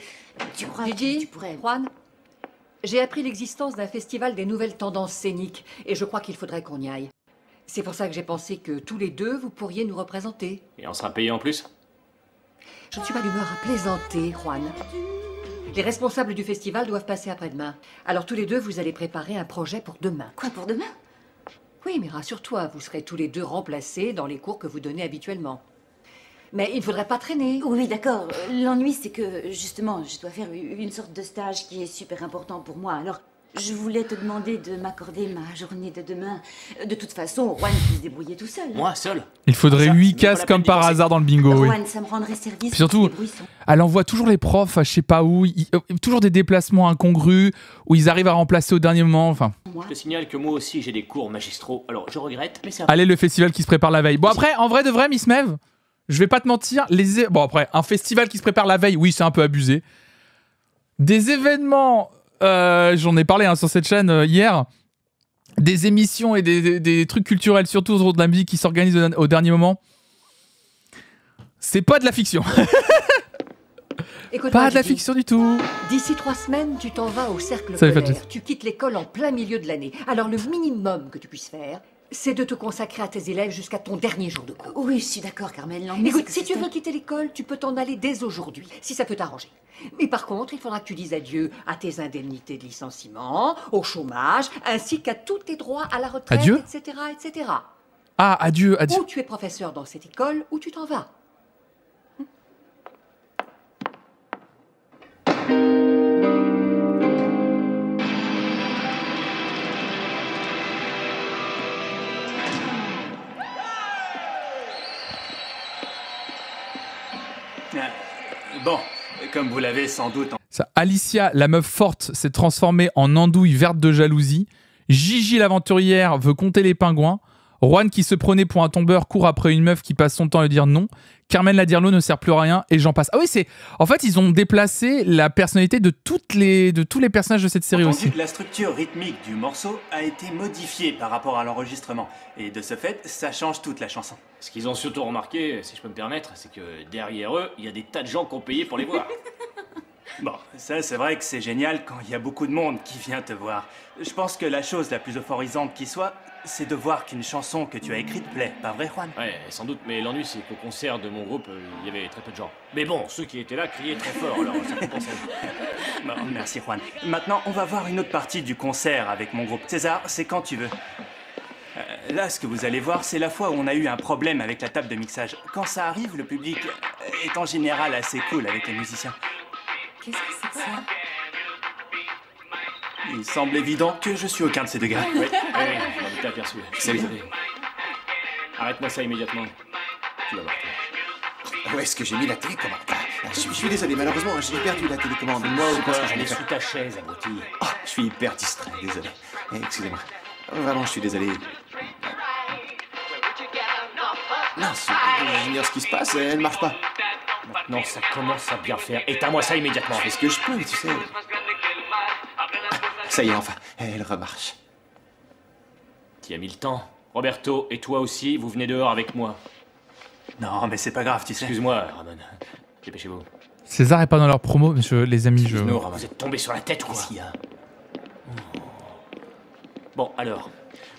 S9: tu crois que
S15: Gigi,
S9: tu pourrais...
S15: Juan, j'ai appris l'existence d'un festival des nouvelles tendances scéniques et je crois qu'il faudrait qu'on y aille. C'est pour ça que j'ai pensé que tous les deux, vous pourriez nous représenter.
S10: Et on sera payé en plus?
S15: Je ne suis pas d'humeur à plaisanter, Juan. Les responsables du festival doivent passer après-demain. Alors tous les deux, vous allez préparer un projet pour demain.
S9: Quoi, pour demain?
S15: Oui, mais rassure-toi, vous serez tous les deux remplacés dans les cours que vous donnez habituellement. Mais il ne faudrait pas traîner.
S9: Oui, d'accord. L'ennui, c'est que, justement, je dois faire une sorte de stage qui est super important pour moi. Alors, je voulais te demander de m'accorder ma journée de demain. De toute façon, Juan peut se débrouiller tout seul.
S10: Moi, seul?
S1: Il faudrait 8 cases comme par hasard dans le bingo. Oui.
S9: Juan, ça me rendrait service.
S1: Puis surtout, elle envoie toujours les profs à je sais pas où, toujours des déplacements incongrus, où ils arrivent à remplacer au dernier moment. Enfin.
S10: Je te signale que moi aussi j'ai des cours magistraux. Alors je regrette, mais c'est un...
S1: Allez, le festival qui se prépare la veille. Bon, après, en vrai de vrai, Miss Mev, je vais pas te mentir, bon, après, un festival qui se prépare la veille, oui, c'est un peu abusé. Des événements, j'en ai parlé sur cette chaîne hier, des émissions et des trucs culturels, surtout autour de la musique qui s'organisent au dernier moment. C'est pas de la fiction.
S15: Écoute-moi,
S1: Pas de la
S15: Gigi.
S1: fiction du tout.
S15: D'ici 3 semaines, tu t'en vas au cercle
S1: Ça fait
S15: polaire.
S1: pas de-
S15: Tu quittes l'école en plein milieu de l'année. Alors le minimum que tu puisses faire, c'est de te consacrer à tes élèves jusqu'à ton dernier jour de cours.
S9: Oui, je suis d'accord, Carmel. L'ennui,
S15: Écoute,
S9: c'est
S15: si
S9: que
S15: tu veux quitter l'école, tu peux t'en aller dès aujourd'hui, si ça peut t'arranger. Mais par contre, il faudra que tu dises adieu à tes indemnités de licenciement, au chômage, ainsi qu'à tous tes droits à la retraite,
S1: Adieu
S15: etc., etc.
S1: Ah, adieu.
S15: Ou tu es professeur dans cette école, ou tu t'en vas.
S10: Bon, comme vous l'avez sans doute...
S1: Ça, Alicia, la meuf forte, s'est transformée en andouille verte de jalousie. Gigi, l'aventurière, veut compter les pingouins. Juan qui se prenait pour un tombeur court après une meuf qui passe son temps à lui dire non. Carmen Ladirlo ne sert plus à rien et j'en passe. Ah oui, c'est en fait ils ont déplacé la personnalité de tous les personnages de cette série aussi.
S16: La structure rythmique du morceau a été modifiée par rapport à l'enregistrement et de ce fait, ça change toute la chanson.
S10: Ce qu'ils ont surtout remarqué, si je peux me permettre, c'est que derrière eux, il y a des tas de gens qui ont payé pour les voir.
S16: Bon, ça c'est vrai que c'est génial quand il y a beaucoup de monde qui vient te voir. Je pense que la chose la plus euphorisante qui soit, c'est de voir qu'une chanson que tu as écrite plaît, pas vrai Juan?
S10: Ouais, sans doute, mais l'ennui c'est qu'au concert de mon groupe, il y avait très peu de gens. Mais bon, ceux qui étaient là criaient très fort, alors ça compensait.
S16: Bon, merci Juan. Maintenant, on va voir une autre partie du concert avec mon groupe. César, c'est quand tu veux. Là, ce que vous allez voir, c'est la fois où on a eu un problème avec la table de mixage. Quand ça arrive, le public est en général assez cool avec les musiciens.
S11: Qu'est-ce que c'est que ça?
S16: Il semble évident que je suis aucun de ces deux gars.
S10: Oui, je m'en étais aperçu.
S16: Salut.
S10: Arrête-moi ça immédiatement. Tu vas voir.
S12: Où est-ce que j'ai mis la télécommande? Je suis désolé, malheureusement, j'ai perdu la télécommande. Moi,
S10: Je pense que
S12: j'en
S10: j'en
S12: ai
S10: ai sous ta chaise, abruti.
S12: Oh, je suis hyper distrait, désolé. Excusez-moi. Vraiment, je suis désolé. Mince, j'ignore ce qui se passe, elle marche pas.
S10: Maintenant, ça commence à bien faire. Éteins-moi ça immédiatement.
S12: Je fais ce que je peux, tu sais. Ça y est, enfin, elle remarche.
S10: T'y as mis le temps. Roberto, et toi aussi, vous venez dehors avec moi.
S16: Non, mais c'est pas grave, tu sais.
S10: Excuse-moi, Ramon. Dépêchez-vous.
S1: César est pas dans leur promo, mais les amis, je...
S10: Vous êtes tombés sur la tête ou quoi? Bon, alors,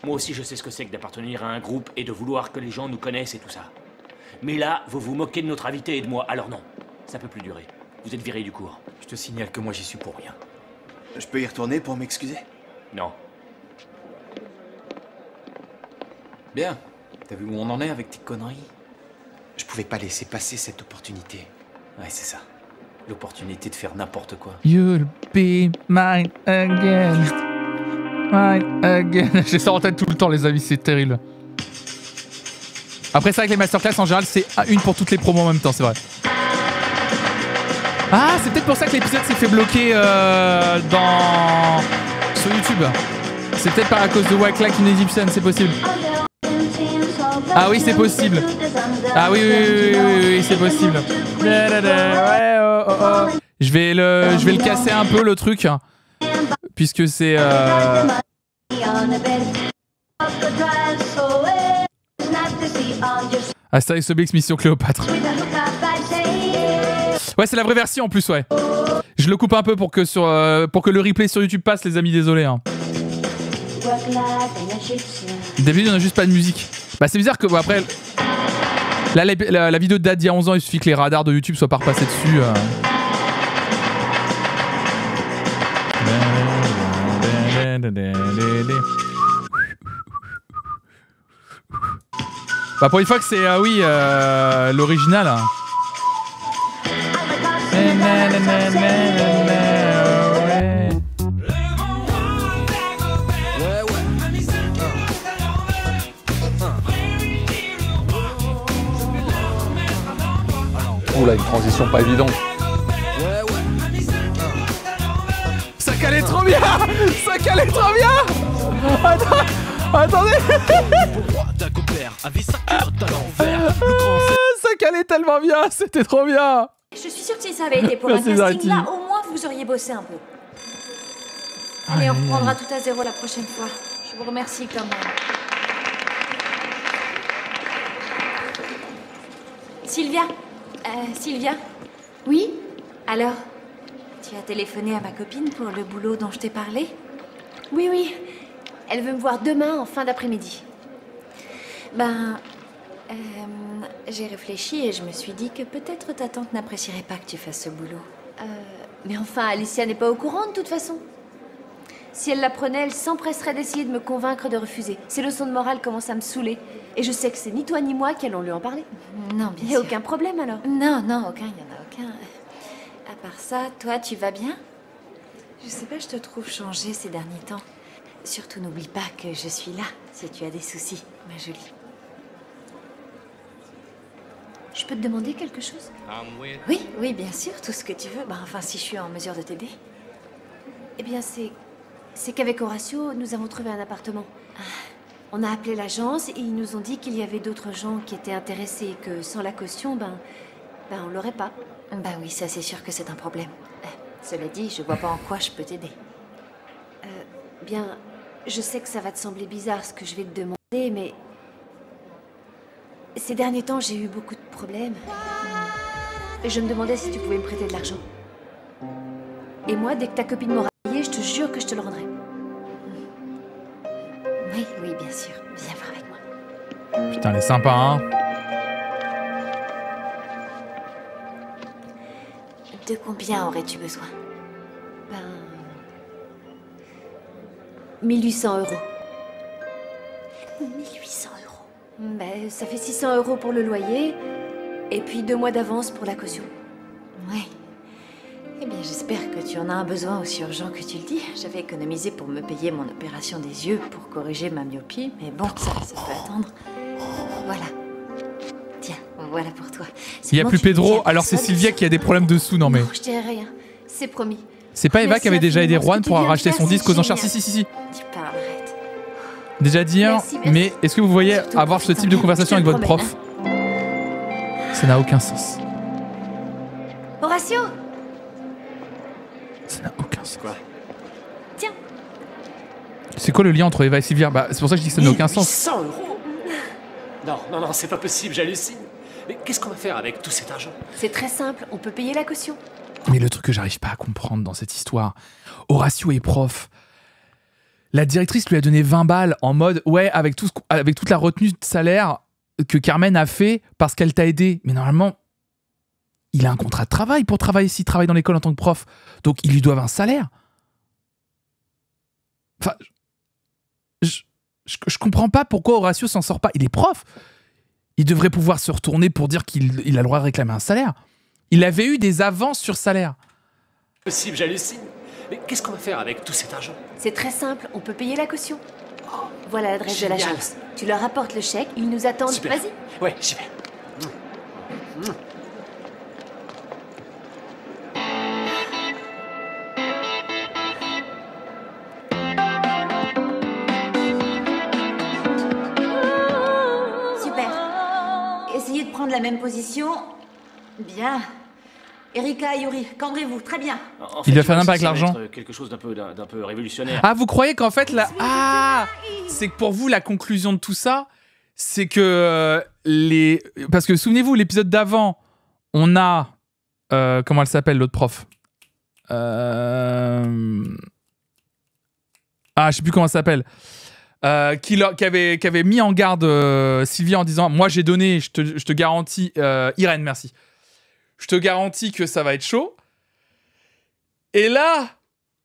S10: moi aussi je sais ce que c'est que d'appartenir à un groupe et de vouloir que les gens nous connaissent et tout ça. Mais là, vous vous moquez de notre invité et de moi, alors non, ça peut plus durer. Vous êtes viré du cours.
S16: Je te signale que moi j'y suis pour rien.
S12: Je peux y retourner pour m'excuser?
S10: Non.
S7: Bien. T'as vu où on en est avec tes conneries?
S12: Je pouvais pas laisser passer cette opportunité.
S7: Ouais, c'est ça. L'opportunité de faire n'importe quoi.
S1: You'll be mine again. Mine again. J'ai ça en tête tout le temps, les amis, c'est terrible. Après ça, avec les masterclass, en général, c'est une pour toutes les promos en même temps, c'est vrai. Ah, c'est peut-être pour ça que l'épisode s'est fait bloquer sur YouTube. C'est peut-être à cause de Wacklack in Egyptian, c'est possible. Ah oui, c'est possible. Ah oui, c'est possible. Je vais le casser un peu, le truc. Puisque c'est... Astérix Obélix Mission Cléopâtre. Ouais, c'est la vraie version en plus, ouais. Je le coupe un peu pour que le replay sur YouTube passe, les amis, désolé. Hein. D'habitude, on a juste pas de musique. Bah, c'est bizarre que, bon, après... Là, la vidéo date d'il y a 11 ans, il suffit que les radars de YouTube soient pas repassés dessus. Bah, pour une fois que c'est, l'original. Hein. Oula, une transition pas évidente. Ça calait trop bien. Ça calait trop bien. Attendez. Ça calait tellement bien. C'était trop bien.
S4: Je suis sûre que si ça avait été pour un casting, là, au moins, vous auriez bossé un peu. Allez, on reprendra tout à zéro la prochaine fois. Je vous remercie quand même. Sylvia? Sylvia? Oui? Alors? Tu as téléphoné à ma copine pour le boulot dont je t'ai parlé? Oui, oui. Elle veut me voir demain en fin d'après-midi. J'ai réfléchi et je me suis dit que peut-être ta tante n'apprécierait pas que tu fasses ce boulot. Mais enfin, Alicia n'est pas au courant de toute façon. Si elle l'apprenait, elle s'empresserait d'essayer de me convaincre de refuser. Ces leçons de morale commencent à me saouler. Et je sais que c'est ni toi ni moi qui allons lui en parler.
S5: Non, bien sûr.
S4: Il n'y a aucun problème alors?
S5: Non, aucun, il n'y en a aucun. À part ça, toi, tu vas bien?
S4: Je sais pas, je te trouve changée ces derniers temps.
S5: Surtout, n'oublie pas que je suis là, si tu as des soucis, ma jolie.
S4: Je peux te demander quelque chose?
S5: Oui, bien sûr, tout ce que tu veux. Enfin, si je suis en mesure de t'aider.
S4: Eh bien, c'est qu'avec Horatio, nous avons trouvé un appartement. On a appelé l'agence et ils nous ont dit qu'il y avait d'autres gens qui étaient intéressés et que sans la caution, on l'aurait pas.
S5: Bah oui, ça c'est sûr que c'est un problème. Cela dit, je vois pas en quoi je peux t'aider.
S4: Bien, je sais que ça va te sembler bizarre ce que je vais te demander, mais... Ces derniers temps, j'ai eu beaucoup de problèmes. Et je me demandais si tu pouvais me prêter de l'argent. Et moi, dès que ta copine m'aura payé, je te jure que je te le rendrai.
S5: Oui, oui, bien sûr. Viens voir avec moi.
S1: Putain, elle est sympa, hein.
S5: De combien aurais-tu besoin?
S4: 1800 €.
S5: 1800 €.
S4: Ça fait 600 € pour le loyer, et puis 2 mois d'avance pour la caution.
S5: Oui. Eh bien, j'espère que tu en as un besoin aussi urgent que tu le dis. J'avais économisé pour me payer mon opération des yeux pour corriger ma myopie, mais bon, ça peut attendre. Voilà. Tiens, voilà pour toi.
S1: Il n'y a plus Pedro, alors c'est Sylvia qui a des problèmes de sous, non mais...
S4: Je dirai rien, c'est promis.
S1: C'est pas Eva qui avait déjà aidé Juan pour racheter son disque aux enchères? Si.
S5: Tu parles, arrête.
S1: Déjà dit,
S4: Merci.
S1: mais est-ce que vous voyez avoir ce type de conversation avec votre prof? Ça n'a aucun sens.
S4: Horatio!
S1: Ça n'a aucun sens.
S10: Quoi?
S4: Tiens.
S1: C'est quoi le lien entre Eva et Sylvia? C'est pour ça que je dis que ça n'a aucun sens.
S10: 100 €? Non, c'est pas possible, j'hallucine. Mais qu'est-ce qu'on va faire avec tout cet argent?
S4: C'est très simple, on peut payer la caution.
S1: Mais le truc que j'arrive pas à comprendre dans cette histoire, Horatio est prof. La directrice lui a donné 20 balles en mode ouais, avec toute la retenue de salaire que Carmen a fait parce qu'elle t'a aidé. Mais normalement, il a un contrat de travail pour travailler s'il travaille dans l'école en tant que prof. Donc ils lui doivent un salaire. Enfin, je comprends pas pourquoi Horatio s'en sort pas. Il est prof. Il devrait pouvoir se retourner pour dire qu'il a le droit de réclamer un salaire. Il avait eu des avances sur salaire.
S10: Possible, j'hallucine. Mais qu'est-ce qu'on va faire avec tout cet argent?
S4: C'est très simple, on peut payer la caution. Voilà l'adresse de
S10: Génial.
S4: l'agence. Tu leur apportes le chèque, ils nous attendent.
S10: Super.
S4: Vas-y.
S10: Ouais, j'y vais.
S9: Super. Essayez de prendre la même position. Bien. Erika, Yuri, cambrez-vous, très bien.
S10: En
S1: Il
S10: fait,
S1: va faire
S10: tu vois,
S1: n'importe avec
S10: ça va
S1: l'argent.
S10: être quelque chose d'un peu révolutionnaire.
S1: Ah, vous croyez qu'en fait, c'est que pour vous, la conclusion de tout ça, c'est que Parce que souvenez-vous, l'épisode d'avant, on a... comment elle s'appelle, l'autre prof? Ah, je sais plus comment elle s'appelle. Qui avait mis en garde Sylvia en disant « Moi, j'ai donné, je te garantis... Irène, merci. Je te garantis que ça va être chaud. » Et là,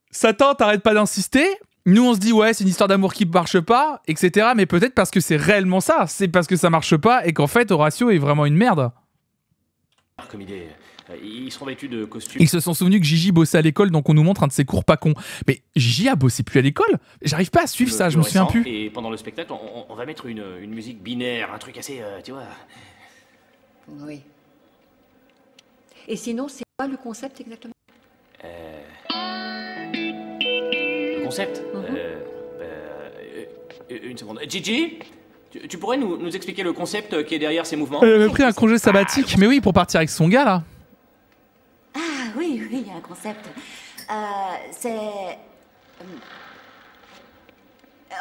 S1: sa tante arrête pas d'insister. Nous, on se dit, ouais, c'est une histoire d'amour qui marche pas, etc. Mais peut-être parce que c'est réellement ça. C'est parce que ça marche pas et qu'en fait, Horatio est vraiment une merde.
S10: Comme idée, ils seront vêtus de costumes.
S1: Ils se sont souvenus que Gigi bossait à l'école, donc on nous montre un de ses cours pas cons. Mais Gigi a bossé plus à l'école? J'arrive pas à suivre ça, je me souviens plus.
S10: Et pendant le spectacle, on va mettre une musique binaire, un truc assez, tu vois...
S15: Oui. Et sinon, c'est quoi le concept exactement?
S10: Le concept une seconde. Gigi, tu pourrais nous expliquer le concept qui est derrière ces mouvements?
S1: Elle avait pris un congé sabbatique, mais oui, pour partir avec son gars, là.
S9: Ah oui, il y a un concept. C'est...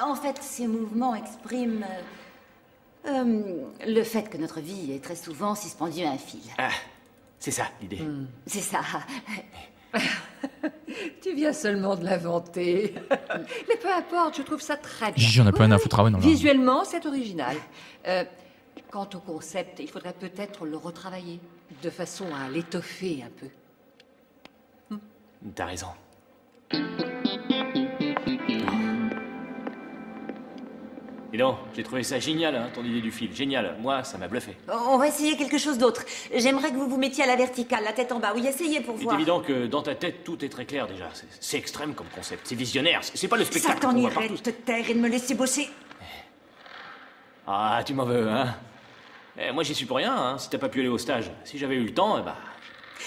S9: En fait, ces mouvements expriment le fait que notre vie est très souvent suspendue à un fil.
S10: Ah, c'est ça l'idée.
S9: C'est ça.
S15: Tu viens seulement de l'inventer. Mais peu importe, je trouve ça très bien.
S1: Gigi, on a plus rien à foutre. Ah ouais, non, là.
S15: Visuellement, c'est original. Quant au concept, il faudrait peut-être le retravailler, de façon à l'étoffer un peu.
S10: T'as raison. Et non, j'ai trouvé ça génial, hein, ton idée du fil. Génial. Moi, ça m'a bluffé.
S9: On va essayer quelque chose d'autre. J'aimerais que vous vous mettiez à la verticale, la tête en bas. Oui, essayez pour
S10: C'est
S9: voir.
S10: évident que dans ta tête, tout est très clair déjà. C'est extrême comme concept. C'est visionnaire. C'est pas le
S9: Ça
S10: spectacle qu'on voit
S9: t'ennuierait
S10: partout.
S9: de te taire et de me laisser bosser.
S10: Ah, tu m'en veux, hein? Moi, j'y suis pour rien, hein, si t'as pas pu aller au stage. Si j'avais eu le temps,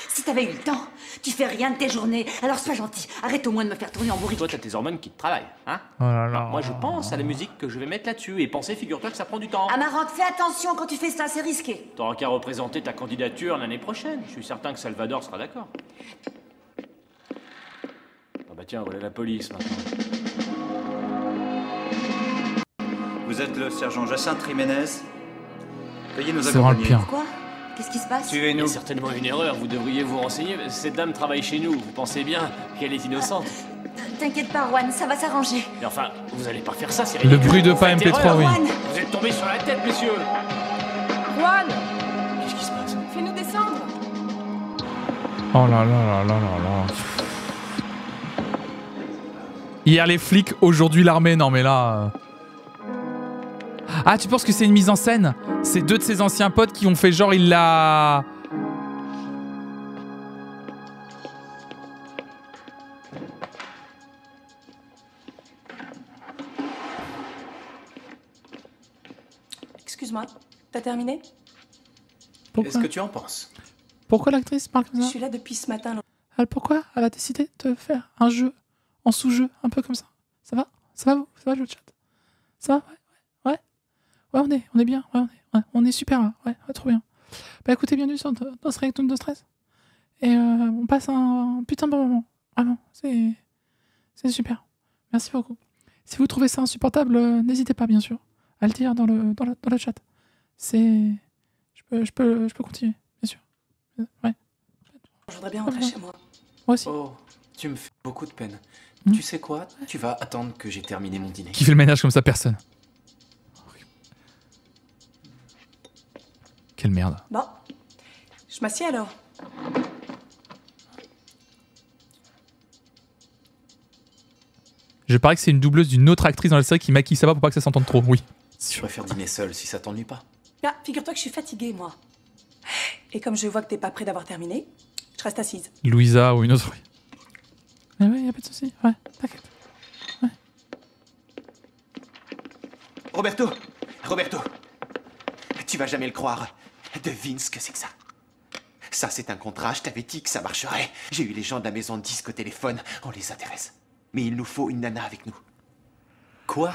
S9: Si t'avais eu le temps, tu fais rien de tes journées. Alors sois gentil, arrête au moins de me faire tourner en bourrique.
S10: Toi, t'as tes hormones qui te travaillent, hein?
S1: Oh là là.
S10: Moi, je pense à la musique que je vais mettre là-dessus. Et pensez, figure-toi que ça prend du temps.
S9: Amarante, fais attention quand tu fais ça, c'est risqué.
S10: T'auras qu'à représenter ta candidature l'année prochaine. Je suis certain que Salvador sera d'accord. Ah bah tiens, voilà la police maintenant.
S17: Vous êtes le sergent Jacinthe Jiménez. Veuillez nous
S1: C'est vraiment le
S17: accompagner.
S1: pire.
S9: Pourquoi? Qu'est-ce qui se passe?
S10: Il y a certainement une erreur, vous devriez vous renseigner. Cette dame travaille chez nous, vous pensez bien qu'elle est innocente.
S9: T'inquiète pas, Juan, ça va s'arranger.
S10: Mais enfin, vous allez pas faire ça, c'est
S1: Le
S10: ridicule.
S1: bruit de
S10: Vous
S1: pas
S10: faites
S1: MP3,
S10: erreur.
S1: oui.
S10: Vous êtes tombés sur la tête, messieurs.
S11: Juan,
S10: Qu'est-ce qui se passe?
S11: fais-nous descendre.
S1: Oh là là là là là là. Hier les flics, aujourd'hui l'armée. Non mais là... Ah, tu penses que c'est une mise en scène? C'est deux de ses anciens potes qui ont fait genre il l'a...
S14: Excuse-moi, t'as terminé?
S7: Qu'est-ce que tu en penses?
S1: Pourquoi l'actrice parle comme
S14: Je
S1: ça?
S14: suis là depuis ce matin.
S1: Pourquoi elle a décidé de faire un jeu en sous-jeu, un peu comme ça? Ça va? Ça va vous? Ça va le chat? Ça va? Ouais, on est bien. On est super là. Ouais, trop bien. Bah écoutez, bienvenue sur notre React de Stress. Et on passe un putain de bon moment. Vraiment, c'est super. Merci beaucoup. Si vous trouvez ça insupportable, n'hésitez pas bien sûr à le dire dans le chat. Je peux continuer, bien sûr. Ouais.
S14: Je voudrais bien rentrer chez moi.
S1: Moi aussi.
S7: Oh, tu me fais beaucoup de peine. Tu sais quoi? Tu vas attendre que j'ai terminé mon dîner.
S1: Qui fait le ménage comme ça? Personne. Quelle merde.
S14: Bon, je m'assieds alors.
S1: Je parie que c'est une doubleuse d'une autre actrice dans la série qui maquille ça va pour pas que ça s'entende trop. Oui.
S7: Je préfère dîner seul si ça t'ennuie pas.
S14: Ah, figure-toi que je suis fatiguée, moi. Et comme je vois que t'es pas prêt d'avoir terminé, je reste assise.
S1: Louisa ou une autre. Mais ouais, y a pas de souci. Ouais, t'inquiète. Ouais.
S12: Roberto, tu vas jamais le croire. Devine ce que c'est que ça. Ça, c'est un contrat, je t'avais dit que ça marcherait. J'ai eu les gens de la maison de disques au téléphone, on les intéresse. Mais il nous faut une nana avec nous.
S7: Quoi?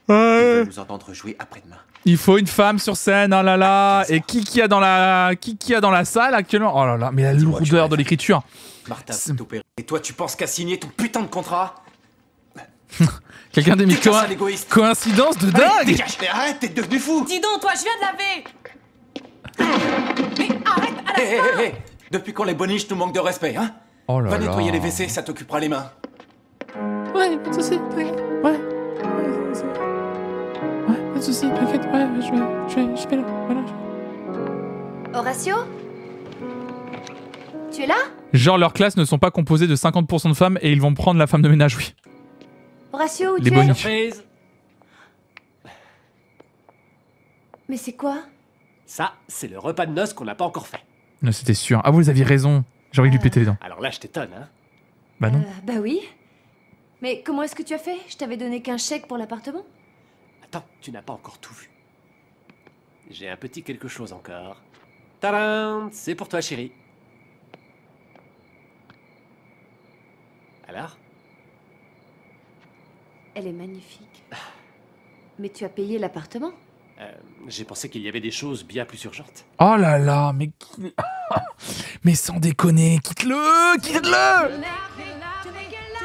S12: Ils veulent nous entendre jouer après-demain.
S1: Il faut une femme sur scène, oh là là. Et qui a dans la salle actuellement? Oh là là, mais la lourdeur de l'écriture.
S7: Martha, opéré. Et toi, tu penses qu'à signer ton putain de contrat?
S1: Quelqu'un des coïncidence de dingue.
S12: Allez, dégage, mais arrête, t'es devenu fou.
S14: Dis donc, toi, je viens de laver. Mais arrête à la fin.
S7: Hé, depuis quand les boniches nous manquent de respect, hein?
S1: Oh là
S7: Va
S1: là.
S7: nettoyer les WC, ça t'occupera les mains.
S1: Ouais, pas de soucis, t'inquiète. Ouais, pas de soucis, t'inquiète. Ouais, je vais là. Voilà.
S4: Horatio? Tu es là?
S1: Genre, leurs classes ne sont pas composées de 50% de femmes et ils vont prendre la femme de ménage, oui.
S4: Horatio, où
S1: Les
S4: tu es?
S1: boniches.
S4: Mais c'est quoi?
S13: Ça, c'est le repas de noces qu'on n'a pas encore fait.
S1: Non, c'était sûr. Ah, vous aviez raison. J'ai envie de lui péter les dents.
S13: Alors là, je t'étonne, hein.
S1: Bah non.
S4: Bah oui. Mais comment est-ce que tu as fait? Je t'avais donné qu'un chèque pour l'appartement.
S13: Attends, tu n'as pas encore tout vu. J'ai un petit quelque chose encore. Tadam! C'est pour toi, chérie. Alors?
S4: Elle est magnifique. Mais tu as payé l'appartement?
S13: J'ai pensé qu'il y avait des choses bien plus urgentes.
S1: Oh là là, mais... mais sans déconner, quitte-le.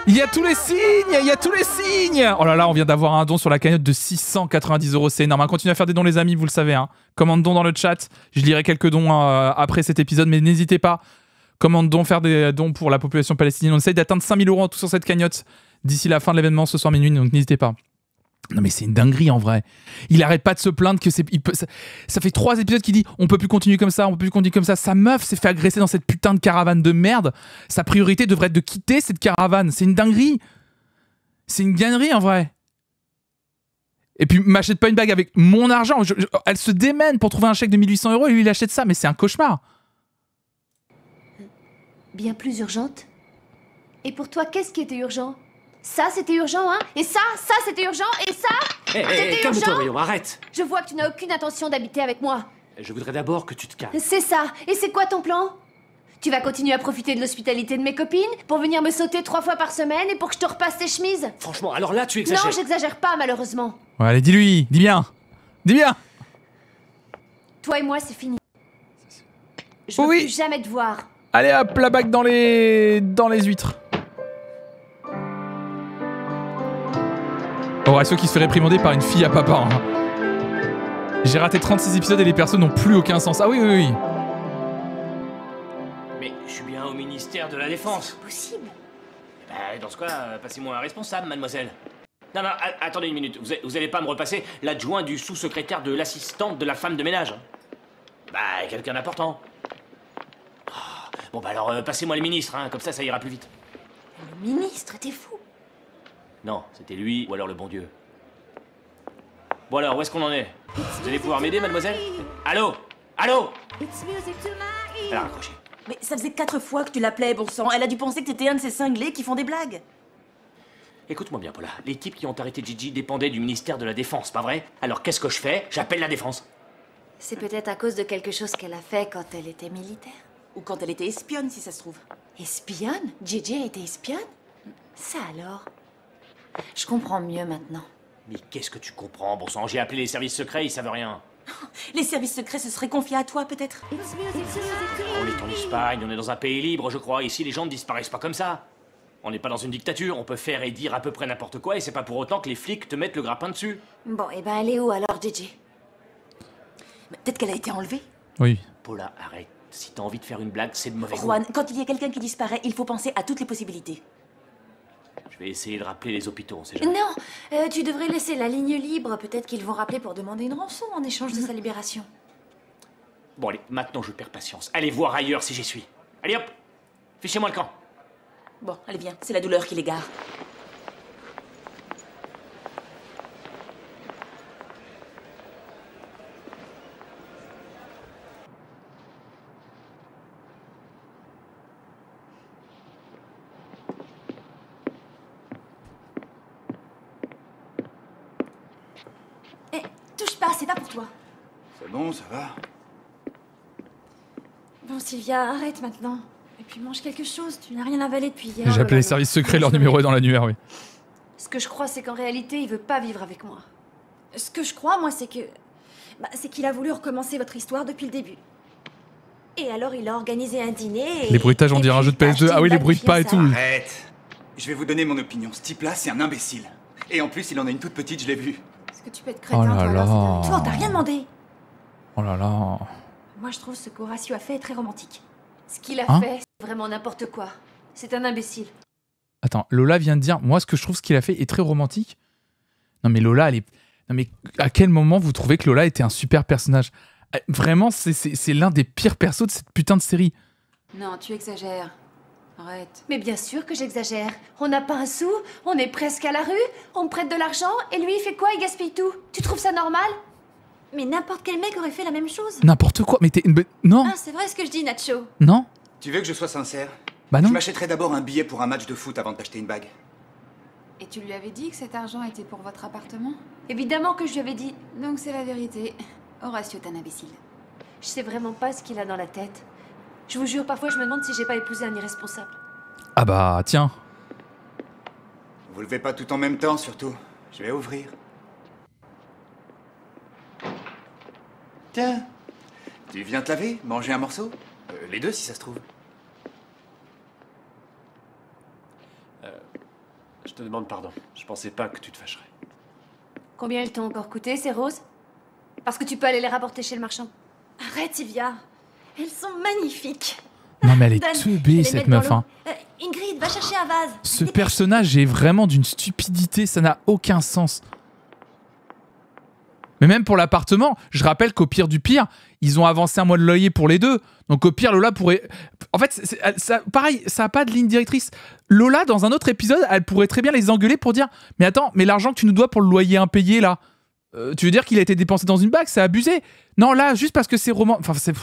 S1: Il y a tous les signes. Oh là là, on vient d'avoir un don sur la cagnotte de 690 €. C'est énorme. Continuez à faire des dons, les amis, vous le savez. Hein. Commande don dans le chat. Je lirai quelques dons après cet épisode, mais n'hésitez pas. Commande don, faire des dons pour la population palestinienne. On essaye d'atteindre 5000 € en tout sur cette cagnotte d'ici la fin de l'événement ce soir minuit, donc n'hésitez pas. Non mais c'est une dinguerie en vrai. Il arrête pas de se plaindre que ça fait 3 épisodes qu'il dit on peut plus continuer comme ça, Sa meuf s'est fait agresser dans cette putain de caravane de merde. Sa priorité devrait être de quitter cette caravane. C'est une dinguerie. C'est une gagnerie en vrai. Et puis m'achète pas une bague avec mon argent. Elle se démène pour trouver un chèque de 1800 € et lui il achète ça. Mais c'est un cauchemar.
S4: Bien plus urgente? Et pour toi, qu'est-ce qui était urgent? Ça, c'était urgent, hein? Et ça c'était urgent? Et ça, c'était urgent?
S13: Calme-toi, voyons, arrête!
S4: Je vois que tu n'as aucune intention d'habiter avec moi.
S10: Je voudrais d'abord que tu te calmes.
S4: C'est ça. Et c'est quoi ton plan? Tu vas continuer à profiter de l'hospitalité de mes copines pour venir me sauter 3 fois par semaine et pour que je te repasse tes chemises?
S10: Franchement, alors là, tu exagères.
S4: Non, j'exagère pas, malheureusement.
S1: Ouais, allez, dis-lui, dis bien. Dis bien.
S4: Toi et moi, c'est fini. Je veux plus jamais te voir.
S1: Allez hop, la bague dans les huîtres. Horatio qui se fait réprimander par une fille à papa. Hein. J'ai raté 36 épisodes et les persos n'ont plus aucun sens. Ah oui, oui, oui.
S10: Mais je suis bien au ministère de la Défense.
S4: C'est possible.
S10: Bah, dans ce cas, passez-moi un responsable, mademoiselle. Non, non, attendez une minute. Vous allez pas me repasser l'adjoint du sous-secrétaire de l'assistante de la femme de ménage. Bah, quelqu'un d'important. Oh, bon, bah alors, passez-moi le ministre, hein, comme ça ira plus vite.
S4: Le ministre, t'es fou.
S10: Non, c'était lui ou alors le bon Dieu. Bon alors, où est-ce qu'on en est? Vous allez pouvoir m'aider, mademoiselle? Allô? Allô? Elle a raccroché.
S2: Mais ça faisait 4 fois que tu l'appelais, bon sang. Elle a dû penser que t'étais un de ces cinglés qui font des blagues.
S10: Écoute-moi bien, Paula. Les types qui ont arrêté Gigi dépendaient du ministère de la Défense, pas vrai? Alors qu'est-ce que je fais? J'appelle la Défense.
S4: C'est peut-être à cause de quelque chose qu'elle a fait quand elle était militaire.
S2: Ou quand elle était espionne, si ça se trouve.
S4: Espionne? Gigi a été espionne? Ça alors? Je comprends mieux maintenant.
S10: Mais qu'est-ce que tu comprends, bon sang? J'ai appelé les services secrets, ils savent rien.
S2: Les services secrets se seraient confiés à toi, peut-être?
S10: On est en Espagne, on est dans un pays libre, je crois. Ici, les gens ne disparaissent pas comme ça. On n'est pas dans une dictature, on peut faire et dire à peu près n'importe quoi et c'est pas pour autant que les flics te mettent le grappin dessus.
S4: Bon, et ben elle est où alors, Gigi?
S2: Peut-être qu'elle a été enlevée.
S1: Oui.
S10: Paula, arrête. Si t'as envie de faire une blague, c'est de mauvais goût.
S2: Juan, quand il y a quelqu'un qui disparaît, il faut penser à toutes les possibilités.
S10: Je vais essayer de rappeler les hôpitaux, on sait jamais.
S4: Non, tu devrais laisser la ligne libre. Peut-être qu'ils vont rappeler pour demander une rançon en échange de sa libération.
S10: Bon allez, maintenant je perds patience. Allez voir ailleurs si j'y suis. Allez hop, fichez-moi le camp.
S2: Bon, allez viens, c'est la douleur qui l'égare.
S4: Touche pas, c'est pas pour toi.
S17: C'est bon, ça va.
S4: Bon, Sylvia, arrête maintenant. Et puis mange quelque chose, tu n'as rien avalé depuis hier.
S1: J'ai appelé les services secrets, leur numéro est dans l'annuaire, oui.
S4: Ce que je crois, c'est qu'en réalité, il veut pas vivre avec moi. Ce que je crois, moi, c'est que... c'est qu'il a voulu recommencer votre histoire depuis le début. Et alors, il a organisé un dîner et...
S1: Les bruitages, on dirait un jeu de PS2. Ah oui, les bruits de pas et tout.
S17: Arrête. Je vais vous donner mon opinion. Ce type-là, c'est un imbécile. Et en plus, il en a une toute petite, je l'ai vu.
S11: Est-ce que tu peux être
S1: Oh là là.
S4: Toi, t'as rien demandé.
S1: Oh là là.
S4: Moi, je trouve ce qu'Horatio a fait est très romantique. Ce qu'il a
S1: Hein
S4: fait, c'est vraiment n'importe quoi. C'est un imbécile.
S1: Attends, Lola vient de dire, moi, ce que je trouve ce qu'il a fait est très romantique. Non mais Lola, elle est... Non mais à quel moment vous trouvez que Lola était un super personnage? Vraiment, c'est l'un des pires persos de cette putain de série.
S11: Non, tu exagères. Arrête.
S4: Mais bien sûr que j'exagère. On n'a pas un sou, on est presque à la rue, on me prête de l'argent, et lui, il fait quoi? Il gaspille tout. Tu trouves ça normal? Mais n'importe quel mec aurait fait la même chose.
S1: N'importe quoi, mais t'es une... Non.
S4: Ah, c'est vrai ce que je dis, Nacho.
S1: Non.
S17: Tu veux que je sois sincère?
S1: Bah non.
S17: Je m'achèterais d'abord un billet pour un match de foot avant de t'acheter une bague.
S11: Et tu lui avais dit que cet argent était pour votre appartement?
S4: Évidemment que je lui avais dit.
S11: Donc c'est la vérité. Horatio est un imbécile.
S4: Je sais vraiment pas ce qu'il a dans la tête. Je vous jure, parfois je me demande si j'ai pas épousé un irresponsable.
S1: Ah bah tiens.
S17: Vous levez pas tout en même temps, surtout. Je vais ouvrir. Tiens, tu viens te laver, manger un morceau? Les deux, si ça se trouve.
S13: Je te demande pardon. Je pensais pas que tu te fâcherais.
S4: Combien elles t'ont encore coûté, ces roses? Parce que tu peux aller les rapporter chez le marchand. Arrête, Sylvia. Elles sont magnifiques.
S1: Non mais elle est
S4: Donne,
S1: teubée,
S4: les
S1: cette
S4: mettre dans
S1: meuf.
S4: l'eau.
S1: Hein.
S4: Ingrid, va chercher un vase.
S1: Ce personnage est vraiment d'une stupidité, ça n'a aucun sens. Mais même pour l'appartement, je rappelle qu'au pire du pire, ils ont avancé un mois de loyer pour les deux. Donc au pire, Lola pourrait... En fait, ça, pareil, ça n'a pas de ligne directrice. Lola, dans un autre épisode, elle pourrait très bien les engueuler pour dire « Mais attends, mais l'argent que tu nous dois pour le loyer impayé, là, tu veux dire qu'il a été dépensé dans une bague? C'est abusé. Non, là, juste parce que c'est roman... Enfin, c'est...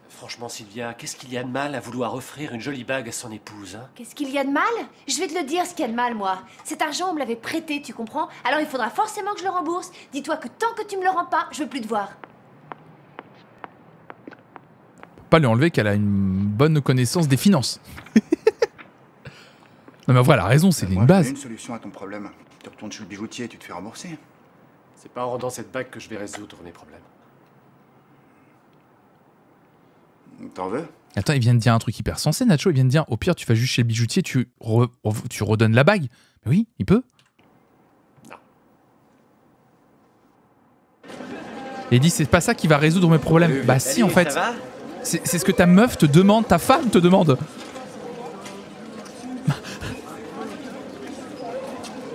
S13: Franchement, Sylvia, qu'est-ce qu'il y a de mal à vouloir offrir une jolie bague à son épouse, hein?
S4: Qu'est-ce qu'il y a de mal? Je vais te le dire ce qu'il y a de mal, moi. Cet argent, on me l'avait prêté, tu comprends? Alors il faudra forcément que je le rembourse. Dis-toi que tant que tu me le rends pas, je veux plus te voir.
S1: pas lui enlever qu'elle a une bonne connaissance des finances. Non mais voilà, raison, c'est une base.
S17: J'ai une solution à ton problème. Tu retournes chez le bijoutier et tu te fais rembourser.
S13: C'est pas en rendant cette bague que je vais résoudre mes problèmes.
S17: T'en veux?
S1: Attends, il vient de dire un truc hyper sensé, Nacho. Il vient de dire, au pire, tu vas juste chez le bijoutier, tu redonnes la bague. Mais oui, il peut.
S13: Non.
S1: Et il dit, c'est pas ça qui va résoudre mes problèmes. Bah si, en fait. C'est ce que ta meuf te demande, ta femme te demande.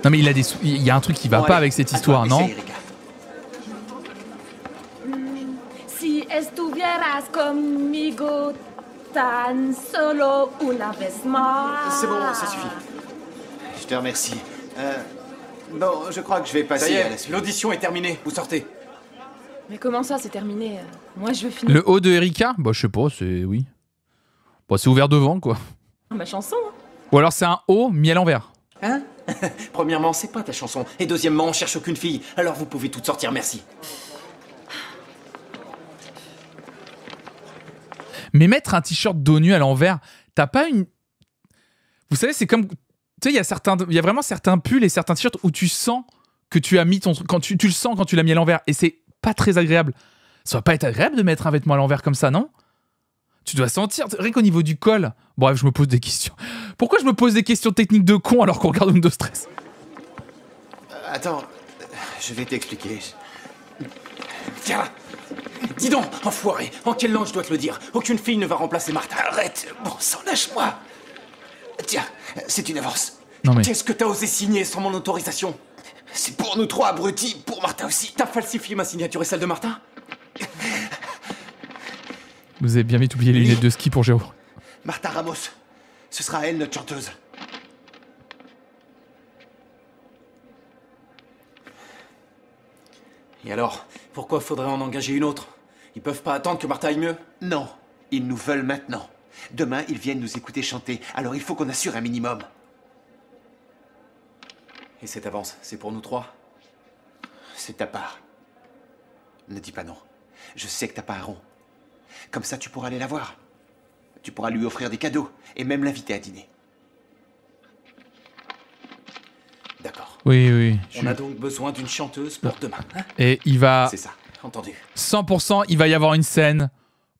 S1: Non mais il y a un truc qui va pas avec cette histoire, non?
S4: Si estuvieras conmigo tan solo una vez más.
S12: C'est bon, ça suffit. Je te remercie. Bon, je crois que je vais passer
S7: Ça y
S12: à la
S7: est,
S12: suite.
S7: l'audition est terminée. Vous sortez.
S14: Mais comment ça, c'est terminé? Moi, je veux finir.
S1: Le haut de Erika? Bah je sais pas, c'est... Oui. Bon, c'est ouvert devant, quoi.
S14: Ma chanson, hein.
S1: Ou alors c'est un haut mis à l'envers.
S7: Hein? Premièrement, c'est pas ta chanson. Et deuxièmement, on cherche aucune fille. Alors vous pouvez toutes sortir, merci.
S1: Mais mettre un t-shirt dos nu à l'envers, t'as pas une... Vous savez, c'est comme... Tu sais, il y a vraiment certains pulls et certains t-shirts où tu sens que tu as mis ton truc... Tu le sens quand tu l'as mis à l'envers. Et c'est pas très agréable. Ça va pas être agréable de mettre un vêtement à l'envers comme ça, non? Tu dois sentir, rien qu'au niveau du col. Bref, je me pose des questions. Pourquoi je me pose des questions techniques de con alors qu'on regarde Windows Stress?
S12: Attends, je vais t'expliquer.
S7: Tiens là. Dis donc, enfoiré. En quelle langue je dois te le dire? Aucune fille ne va remplacer Martha.
S12: Arrête. Bon sang, lâche-moi. Tiens, c'est une avance.
S1: Non mais...
S7: Qu'est-ce que t'as osé signer sans mon autorisation?
S12: C'est pour nous trois abrutis, pour Martha aussi.
S7: T'as falsifié ma signature et celle de Martha?
S1: Vous avez bien vite oublié les lunettes de ski pour Géo.
S12: Martha Ramos. Ce sera elle, notre chanteuse.
S7: Et alors, pourquoi faudrait en engager une autre? Ils peuvent pas attendre que Martha aille mieux?
S12: Non, ils nous veulent maintenant. Demain, ils viennent nous écouter chanter, alors il faut qu'on assure un minimum.
S7: Et cette avance, c'est pour nous trois?
S12: C'est ta part. Ne dis pas non. Je sais que t'as pas un rond. Comme ça, tu pourras aller la voir. Tu pourras lui offrir des cadeaux et même l'inviter à dîner.
S7: D'accord.
S1: Oui, oui.
S7: On a donc besoin d'une chanteuse pour demain. Hein?
S1: Et il va...
S7: C'est ça, entendu.
S1: 100%, il va y avoir une scène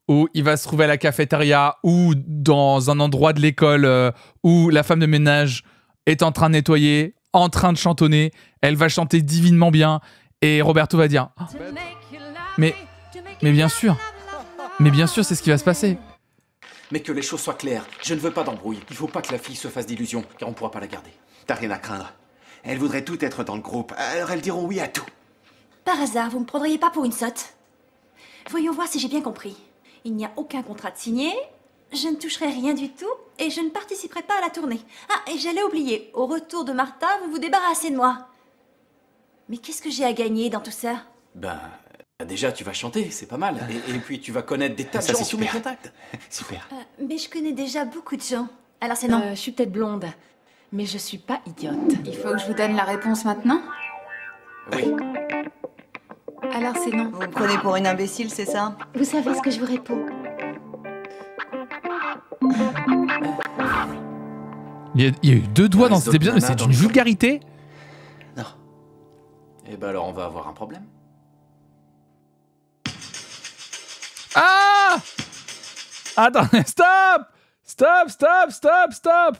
S1: où il va se trouver à la cafétéria ou dans un endroit de l'école où la femme de ménage est en train de nettoyer, en train de chantonner. Elle va chanter divinement bien et Roberto va dire ah, mais bien sûr. Mais bien sûr, c'est ce qui va se passer.
S7: Mais que les choses soient claires, je ne veux pas d'embrouille. Il faut pas que la fille se fasse d'illusions, car on pourra pas la garder.
S12: T'as rien à craindre. Elles voudraient toutes être dans le groupe, alors elles diront oui à tout.
S4: Par hasard, vous me prendriez pas pour une sotte? Voyons voir si j'ai bien compris. Il n'y a aucun contrat de signé, je ne toucherai rien du tout et je ne participerai pas à la tournée. Ah, et j'allais oublier, au retour de Martha, vous vous débarrassez de moi. Mais qu'est-ce que j'ai à gagner dans tout ça?
S7: Ben, déjà tu vas chanter, c'est pas mal. Et puis tu vas connaître des tas de gens sous mes contacts.
S12: Super.
S4: Mais je connais déjà beaucoup de gens. Alors c'est non.
S11: Je suis peut-être blonde, mais je suis pas idiote. Il faut que je vous donne la réponse maintenant?
S7: Oui.
S11: Alors c'est non.
S18: Vous me prenez pour une imbécile, c'est ça?
S4: Vous savez ce que je vous réponds.
S1: Il y a eu 2 doigts dans cet épisode, mais c'est d'une vulgarité.
S7: Non. Eh ben alors on va avoir un problème.
S1: Ah! Attendez, stop! Stop, stop, stop, stop!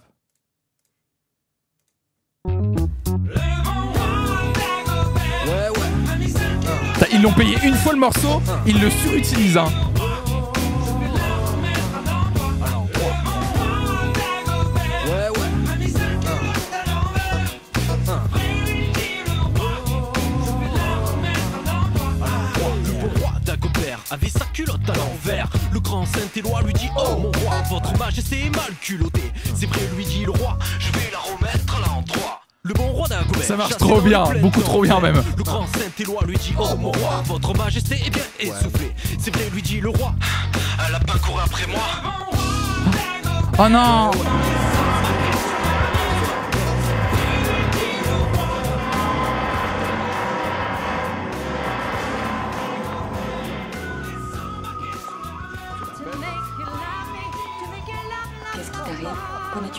S1: Ils l'ont payé une fois le morceau, ils le surutilisent. Hein.
S19: Avait sa culotte à l'envers. Le grand Saint-Éloi lui dit oh mon roi, votre majesté est mal culottée. C'est vrai, lui dit le roi, je vais la remettre à l'endroit. Le bon roi d'Agobert.
S1: Ça marche trop bien, beaucoup trop bien même.
S19: Le grand Saint-Éloi lui dit oh mon roi, votre majesté est bien essoufflée. C'est vrai, lui dit le roi, un lapin court après moi.
S1: Oh non!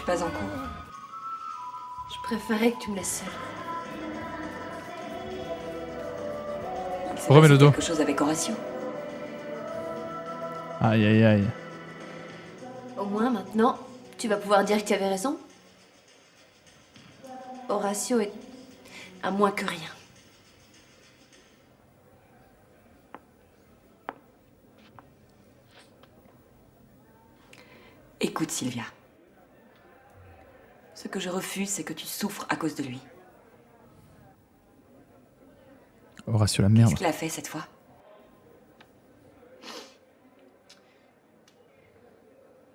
S5: pas en cours.
S4: Je préférais que tu me laisses seule.
S1: Remets le dos.
S5: Quelque chose avec Horatio.
S1: Aïe aïe aïe.
S4: Au moins, maintenant, tu vas pouvoir dire que tu avais raison. Horatio est à moins que rien.
S5: Écoute, Sylvia. Ce que je refuse, c'est que tu souffres à cause de lui.
S1: Horatio la merde.
S5: Qu'est-ce qu'il a fait cette fois?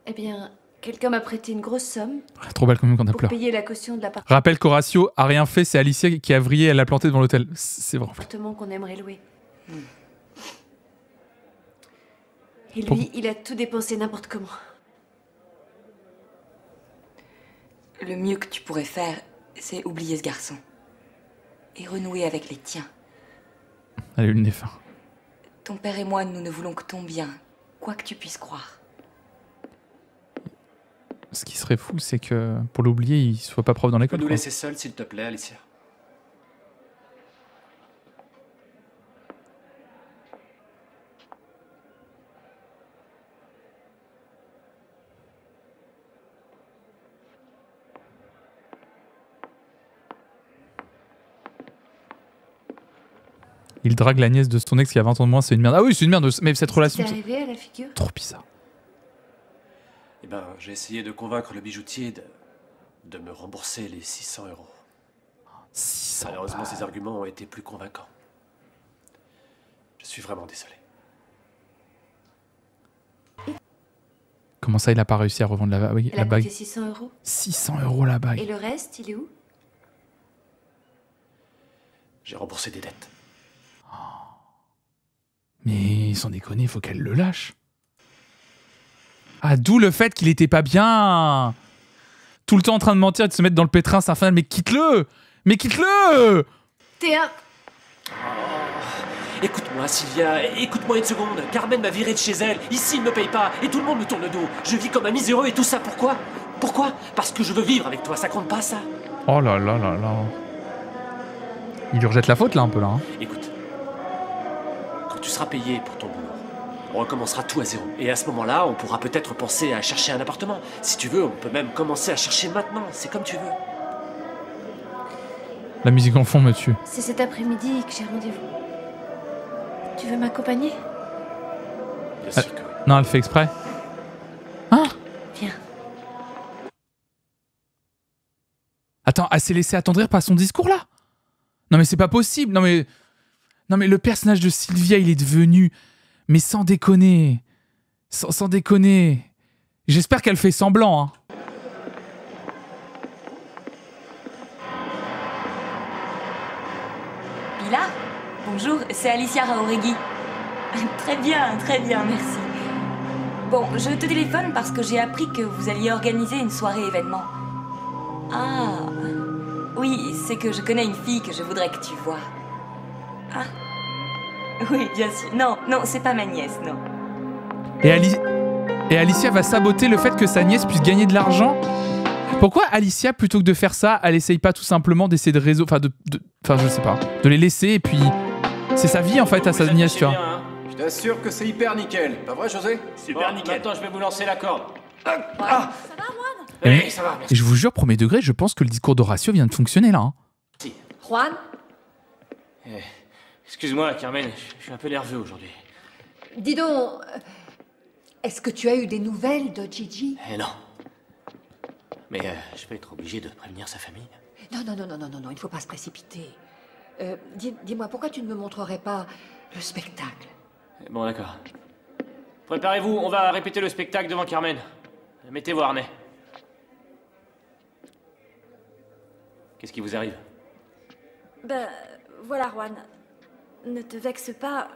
S4: Eh bien, quelqu'un m'a prêté une grosse somme
S1: Trop belle quand même quand t'as
S4: pour
S1: pleuré.
S4: payer la caution de l'appartement
S1: Rappelle qu'Horatio a rien fait, c'est Alicia qui a vrillé, elle l'a planté devant l'hôtel. C'est vrai.
S4: qu'on aimerait louer. Et lui,
S1: Pour-
S4: il a tout dépensé n'importe comment.
S5: Le mieux que tu pourrais faire, c'est oublier ce garçon. Et renouer avec les tiens.
S1: Elle a eu le nez fin.
S5: Ton père et moi, nous ne voulons que ton bien, quoi que tu puisses croire.
S1: Ce qui serait fou, c'est que pour l'oublier, il soit pas prof dans
S13: Tu peux
S1: l'école.
S13: nous
S1: quoi.
S13: laisser seuls, s'il te plaît, Alicia.
S1: Il drague la nièce de son ex qui a 20 ans de moins, c'est une merde. Ah oui, c'est une merde, mais cette relation.
S4: C'est arrivé à la figure?
S1: Trop bizarre.
S13: Eh ben, j'ai essayé de convaincre le bijoutier de me rembourser les 600 €.
S1: 600
S13: Malheureusement, ses arguments ont été plus convaincants. Je suis vraiment désolé.
S1: Comment ça, il a pas réussi à revendre la, oui,
S4: Elle
S1: la
S4: a
S1: bague
S4: coûté 600 €.
S1: 600 € la bague.
S4: Et le reste, il est où?
S13: J'ai remboursé des dettes.
S1: Mais sans déconner, il faut qu'elle le lâche. Ah, d'où le fait qu'il était pas bien. Tout le temps en train de mentir et de se mettre dans le pétrin, c'est infernal. Mais quitte-le! Mais quitte-le!
S4: T'es un...
S10: Écoute-moi, Sylvia, écoute-moi une seconde. Carmen m'a viré de chez elle. Ici, il ne me paye pas. Et tout le monde me tourne le dos. Je vis comme un miséreux et tout ça, pourquoi? Pourquoi? Parce que je veux vivre avec toi, ça compte pas, ça?
S1: Oh là là là là. Il lui rejette la faute là un peu là. Hein.
S10: Écoute, quand tu seras payé pour ton boulot, on recommencera tout à zéro. Et à ce moment-là, on pourra peut-être penser à chercher un appartement. Si tu veux, on peut même commencer à chercher maintenant. C'est comme tu veux.
S1: La musique en fond me tue.
S4: C'est cet après-midi que j'ai rendez-vous. Tu veux m'accompagner?
S10: Bien sûr que oui.
S1: Non, elle fait exprès.
S4: Viens.
S1: Attends, elle s'est laissée attendrir par son discours là? Non mais c'est pas possible. Non mais le personnage de Sylvia, il est devenu... Mais sans déconner. Sans déconner. J'espère qu'elle fait semblant. Hein.
S2: Pilar, bonjour, c'est Alicia Raoregui. Très bien, merci. Bon, je te téléphone parce que j'ai appris que vous alliez organiser une soirée événement. Ah, oui, c'est que je connais une fille que je voudrais que tu vois. Ah, oui, bien sûr. Non, c'est pas ma nièce, non.
S1: Et Alicia va saboter le fait que sa nièce puisse gagner de l'argent. Pourquoi Alicia, plutôt que de faire ça, elle essaye pas tout simplement d'essayer de réseau... Enfin, je sais pas. De les laisser et puis... C'est sa vie en fait à sa nièce, tu vois.
S7: Je t'assure que c'est hyper nickel. Pas vrai, José?
S10: Super nickel. Maintenant, je vais vous lancer la corde.
S1: Et,
S10: ça va,
S1: et je vous jure, premier degré, je pense que le discours d'Horatio vient de fonctionner là. Hein.
S15: Juan?
S10: Excuse-moi, Carmen, je suis un peu nerveux aujourd'hui.
S15: Dis donc, est-ce que tu as eu des nouvelles de Gigi?
S10: Non. Mais je vais être obligé de prévenir sa famille.
S15: Non, il ne faut pas se précipiter. Dis-moi, pourquoi tu ne me montrerais pas le spectacle?
S10: Bon, d'accord. Préparez-vous, on va répéter le spectacle devant Carmen. Mettez vos harnais. Qu'est-ce qui vous arrive?
S4: Ben, voilà, Juan. Ne te vexe pas.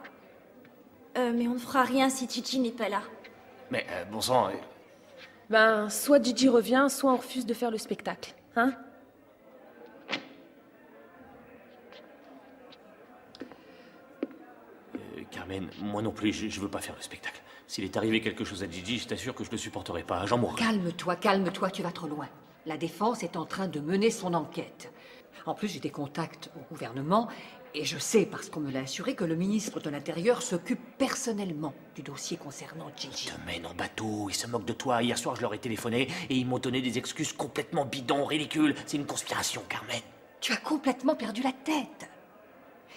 S4: Mais on ne fera rien si Gigi n'est pas là.
S10: Mais bon sang...
S14: Ben, soit Gigi revient, soit on refuse de faire le spectacle. Hein?
S10: Carmen, moi non plus, je veux pas faire le spectacle. S'il est arrivé quelque chose à Gigi, je t'assure que je le supporterai pas. J'en mourrai.
S15: Calme-toi, tu vas trop loin. La défense est en train de mener son enquête. En plus, j'ai des contacts au gouvernement et je sais, parce qu'on me l'a assuré, que le ministre de l'Intérieur s'occupe personnellement du dossier concernant Gigi.
S10: Te mène en bateau, ils se moquent de toi. Hier soir, je leur ai téléphoné et ils m'ont donné des excuses complètement bidons, ridicules. C'est une conspiration, Carmen.
S15: Tu as complètement perdu la tête.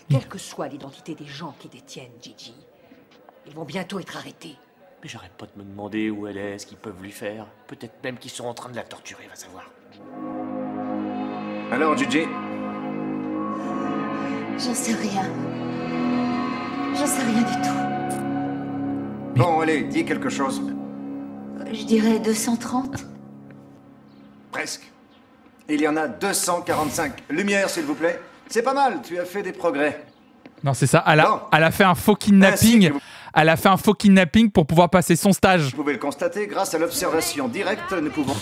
S15: Quelle que soit l'identité des gens qui détiennent Gigi, ils vont bientôt être arrêtés.
S10: Mais j'arrête pas de me demander où elle est, ce qu'ils peuvent lui faire. Peut-être même qu'ils sont en train de la torturer, va savoir.
S20: Alors, Gigi?
S9: J'en sais rien. J'en sais rien du tout.
S20: Bon, allez, dis quelque chose.
S9: Je dirais 230.
S20: Presque. Il y en a 245. Lumière, s'il vous plaît. C'est pas mal, tu as fait des progrès.
S1: Non, c'est ça. Elle a fait un faux kidnapping. Elle a fait un faux kidnapping pour pouvoir passer son stage.
S20: Vous pouvez le constater, grâce à l'observation directe, nous pouvons...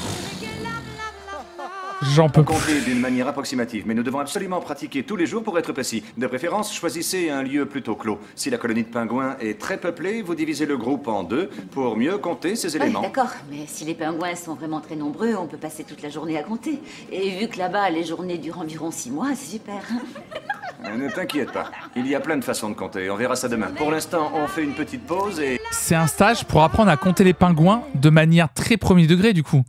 S1: J'en peux
S20: compter d'une manière approximative, mais nous devons absolument pratiquer tous les jours pour être précis. De préférence, choisissez un lieu plutôt clos. Si la colonie de pingouins est très peuplée, vous divisez le groupe en deux pour mieux compter ces éléments.
S9: D'accord, mais si les pingouins sont vraiment très nombreux, on peut passer toute la journée à compter. Et vu que là-bas, les journées durent environ 6 mois, c'est super.
S20: Ne t'inquiète pas, il y a plein de façons de compter, on verra ça demain. Pour l'instant, on fait une petite pause et...
S1: C'est un stage pour apprendre à compter les pingouins de manière très premier degré, du coup.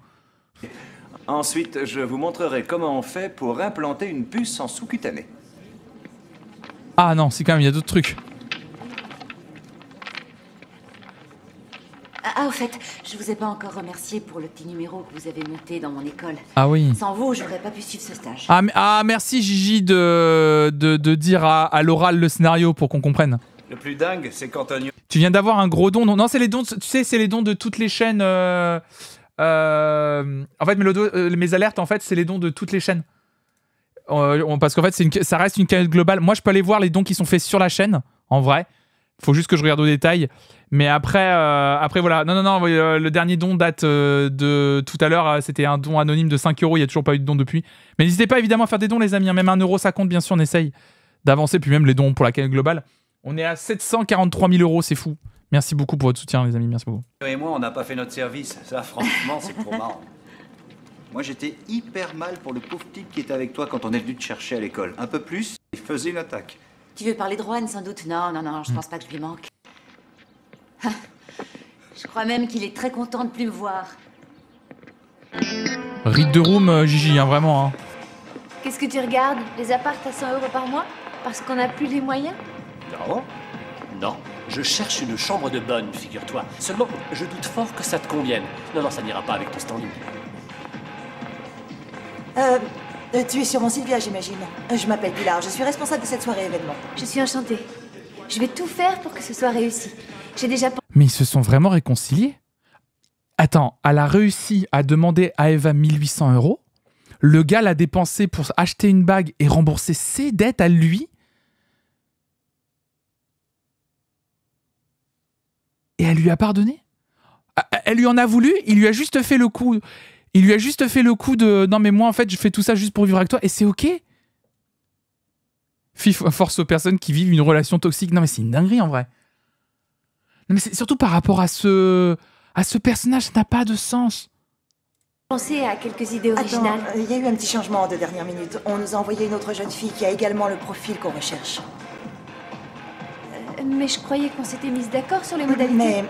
S20: Ensuite, je vous montrerai comment on fait pour implanter une puce en sous-cutané.
S1: Ah non, c'est quand même, il y a d'autres trucs.
S9: Ah, au fait, je vous ai pas encore remercié pour le petit numéro que vous avez monté dans mon école.
S1: Ah oui.
S9: Sans vous, j'aurais pas pu suivre ce stage.
S1: Merci Gigi de dire à l'oral le scénario pour qu'on comprenne.
S20: Le plus dingue, c'est quand un...
S1: Tu viens d'avoir un gros don. Non, c'est les dons, tu sais, c'est les dons de toutes les chaînes... En fait, mes alertes, en fait, c'est les dons de toutes les chaînes. Parce qu'en fait, ça reste une cagnotte globale. Moi, je peux aller voir les dons qui sont faits sur la chaîne, en vrai. Faut juste que je regarde au détail. Mais après voilà. Non, le dernier don date de tout à l'heure. C'était un don anonyme de 5 €. Il n'y a toujours pas eu de don depuis. Mais n'hésitez pas évidemment à faire des dons, les amis. Même 1 €, ça compte, bien sûr. On essaye d'avancer. Puis même les dons pour la cagnotte globale. On est à 743 000 €. C'est fou. Merci beaucoup pour votre soutien, les amis. Merci beaucoup.
S17: Et moi, on n'a pas fait notre service. Ça, franchement, c'est trop marrant. Moi, j'étais hyper mal pour le pauvre type qui était avec toi quand on est venu te chercher à l'école. Un peu plus, il faisait une attaque.
S9: Tu veux parler de Rohan, sans doute? Non, je pense pas que je lui manque. Je crois même qu'il est très content de plus me voir.
S1: Read the room, Gigi, hein, vraiment. Hein.
S4: Qu'est-ce que tu regardes? Les apparts à 100 € par mois? Parce qu'on n'a plus les moyens?
S10: Non. Non. Je cherche une chambre de bonne, figure-toi. Seulement, je doute fort que ça te convienne. Non, ça n'ira pas avec ton standing.
S2: Tu es sur mon Sylvia, j'imagine. Je m'appelle Pilar, je suis responsable de cette soirée événement.
S4: Je suis enchantée. Je vais tout faire pour que ce soit réussi. J'ai déjà...
S1: Mais ils se sont vraiment réconciliés? Attends, elle a réussi à demander à Eva 1800 €. Le gars l'a dépensé pour acheter une bague et rembourser ses dettes à lui. Et elle lui a pardonné? Elle lui en a voulu? Il lui a juste fait le coup. Il lui a juste fait le coup de non mais moi en fait je fais tout ça juste pour vivre avec toi et c'est ok. Force aux personnes qui vivent une relation toxique. Non mais c'est une dinguerie en vrai. Non mais c'est surtout par rapport à ce personnage, ça n'a pas de sens.
S4: Pensez à quelques idées originales.
S2: Attends, il y a eu un petit changement de dernière minute. On nous a envoyé une autre jeune fille qui a également le profil qu'on recherche.
S4: Mais je croyais qu'on s'était mis d'accord sur les modalités.
S2: Mais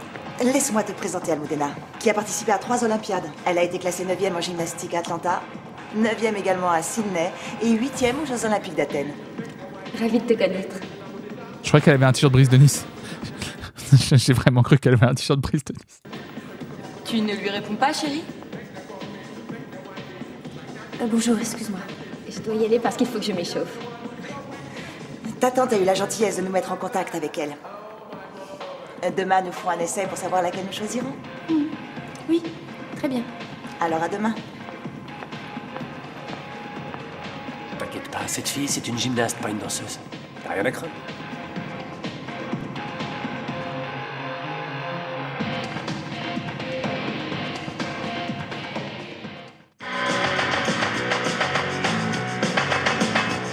S2: laisse-moi te présenter Almudena, qui a participé à 3 Olympiades. Elle a été classée 9e en gymnastique à Atlanta, 9e également à Sydney et 8e aux Jeux Olympiques d'Athènes.
S4: Ravie de te connaître.
S1: Je croyais qu'elle avait un t-shirt Brise de Nice. J'ai vraiment cru qu'elle avait un t-shirt Brise de Nice.
S11: Tu ne lui réponds pas, chérie?
S4: Bonjour, excuse-moi.
S5: Je dois y aller parce qu'il faut que je m'échauffe.
S2: Ta tante a eu la gentillesse de nous mettre en contact avec elle. Demain, nous ferons un essai pour savoir laquelle nous choisirons.
S4: Oui, très bien.
S2: Alors à demain.
S10: T'inquiète pas, cette fille, c'est une gymnaste, pas une danseuse. T'as rien à craindre.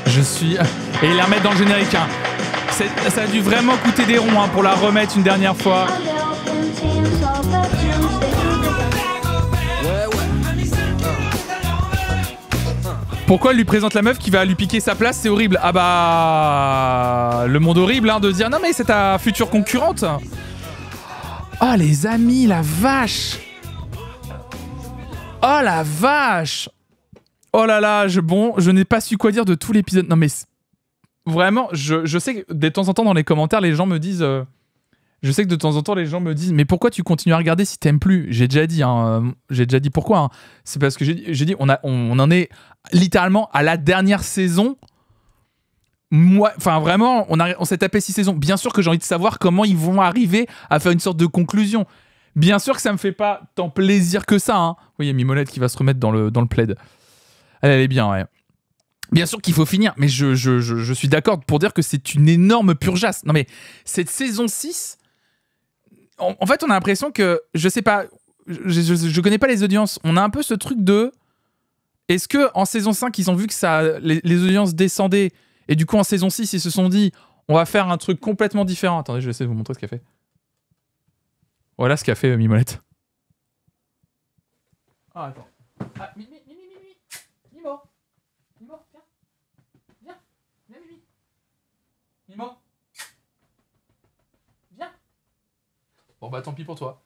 S1: Je suis... Et ils la remettent dans le générique. Hein. Ça a dû vraiment coûter des ronds hein, pour la remettre une dernière fois. Pourquoi elle lui présente la meuf qui va lui piquer sa place? C'est horrible. Ah bah... Le monde horrible, hein, de dire non mais c'est ta future concurrente. Oh les amis, la vache. Oh la vache. Oh là là, je n'ai pas su quoi dire de tout l'épisode. Non mais... Vraiment, je sais que de temps en temps dans les commentaires, les gens me disent... Je sais que de temps en temps, les gens me disent « Mais pourquoi tu continues à regarder si t'aimes plus ?» J'ai déjà dit pourquoi. Hein. C'est parce que j'ai dit on en est littéralement à la dernière saison. Enfin, vraiment, on s'est tapé 6 saisons. Bien sûr que j'ai envie de savoir comment ils vont arriver à faire une sorte de conclusion. Bien sûr que ça me fait pas tant plaisir que ça. Hein. Oui, il y a Mimolette qui va se remettre dans le plaid. Elle est bien, ouais. Bien sûr qu'il faut finir, mais je suis d'accord pour dire que c'est une énorme purgeasse. Non mais, cette saison 6... En fait, on a l'impression que, je sais pas, je connais pas les audiences. On a un peu ce truc de... Est-ce que en saison 5, ils ont vu que les audiences descendaient et du coup, en saison 6, ils se sont dit on va faire un truc complètement différent. Attendez, je vais essayer de vous montrer ce qu'a fait. Voilà ce qu'a fait Mimolette. Ah, attends. Ah, Mimo, viens. Viens, Mimi. Mimo. Bon bah tant pis pour toi.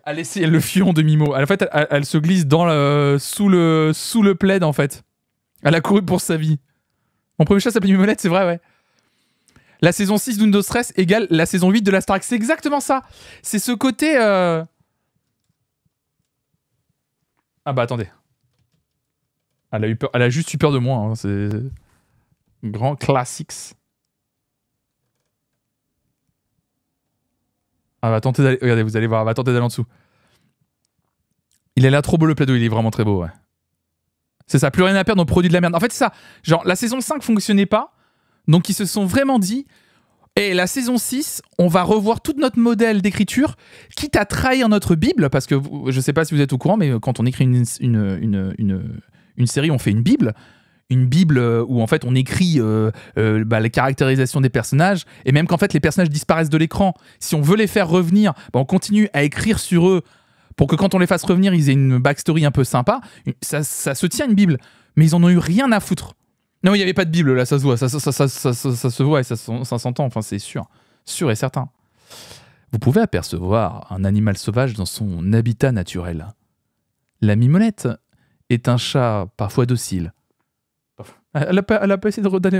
S1: Elle essaie le fion de Mimo. En fait, elle se glisse sous le plaid en fait. Elle a couru pour sa vie. Mon premier chat s'appelle Mimolette, c'est vrai, ouais. La saison 6 d'Undo Stress égale la saison 8 de la Starac. C'est exactement ça. C'est ce côté... Ah bah attendez. Elle a eu peur. Elle a juste eu peur de moi. Hein. C'est... Grand classics. Ah bah tentez d'aller... Regardez, vous allez voir, va tenter d'aller en dessous. Il est là trop beau le plateau, il est vraiment très beau, ouais. C'est ça, plus rien à perdre, on produit de la merde. En fait, c'est ça. Genre, la saison 5 fonctionnait pas, donc ils se sont vraiment dit, et la saison 6, on va revoir tout notre modèle d'écriture, quitte à trahir notre Bible, parce que je sais pas si vous êtes au courant, mais quand on écrit une série, on fait une Bible. Une Bible où en fait on écrit les caractérisations des personnages et même qu'en fait les personnages disparaissent de l'écran. Si on veut les faire revenir, on continue à écrire sur eux pour que quand on les fasse revenir, ils aient une backstory un peu sympa. Ça se tient une Bible, mais ils en ont eu rien à foutre. Non, il n'y avait pas de Bible là, ça se voit, ça se voit et ça s'entend, enfin c'est sûr et certain. Vous pouvez apercevoir un animal sauvage dans son habitat naturel. La Mimolette est un chat parfois docile. Elle a pas essayé de retourner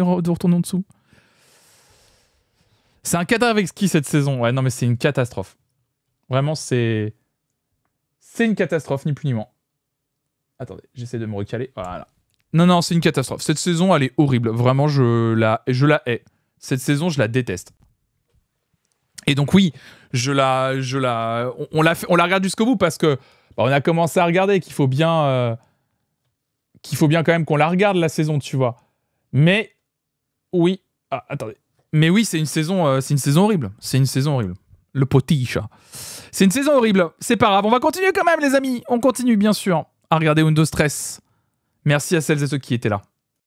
S1: en dessous. C'est un cadavre avec ski cette saison. Ouais, non, mais c'est une catastrophe. Vraiment, c'est une catastrophe, ni plus ni moins. Attendez, j'essaie de me recaler. Voilà. Non, c'est une catastrophe. Cette saison, elle est horrible. Vraiment, je la hais. Cette saison, je la déteste. Et donc, oui, on la regarde jusqu'au bout parce que on a commencé à regarder qu'il faut bien quand même qu'on la regarde la saison, tu vois. Mais oui, attendez. Mais oui, c'est une saison horrible. C'est une saison horrible. Le petit chat. C'est une saison horrible. C'est pas grave. On va continuer quand même, les amis. On continue bien sûr à regarder Undo Stress. Merci à celles et ceux qui étaient là.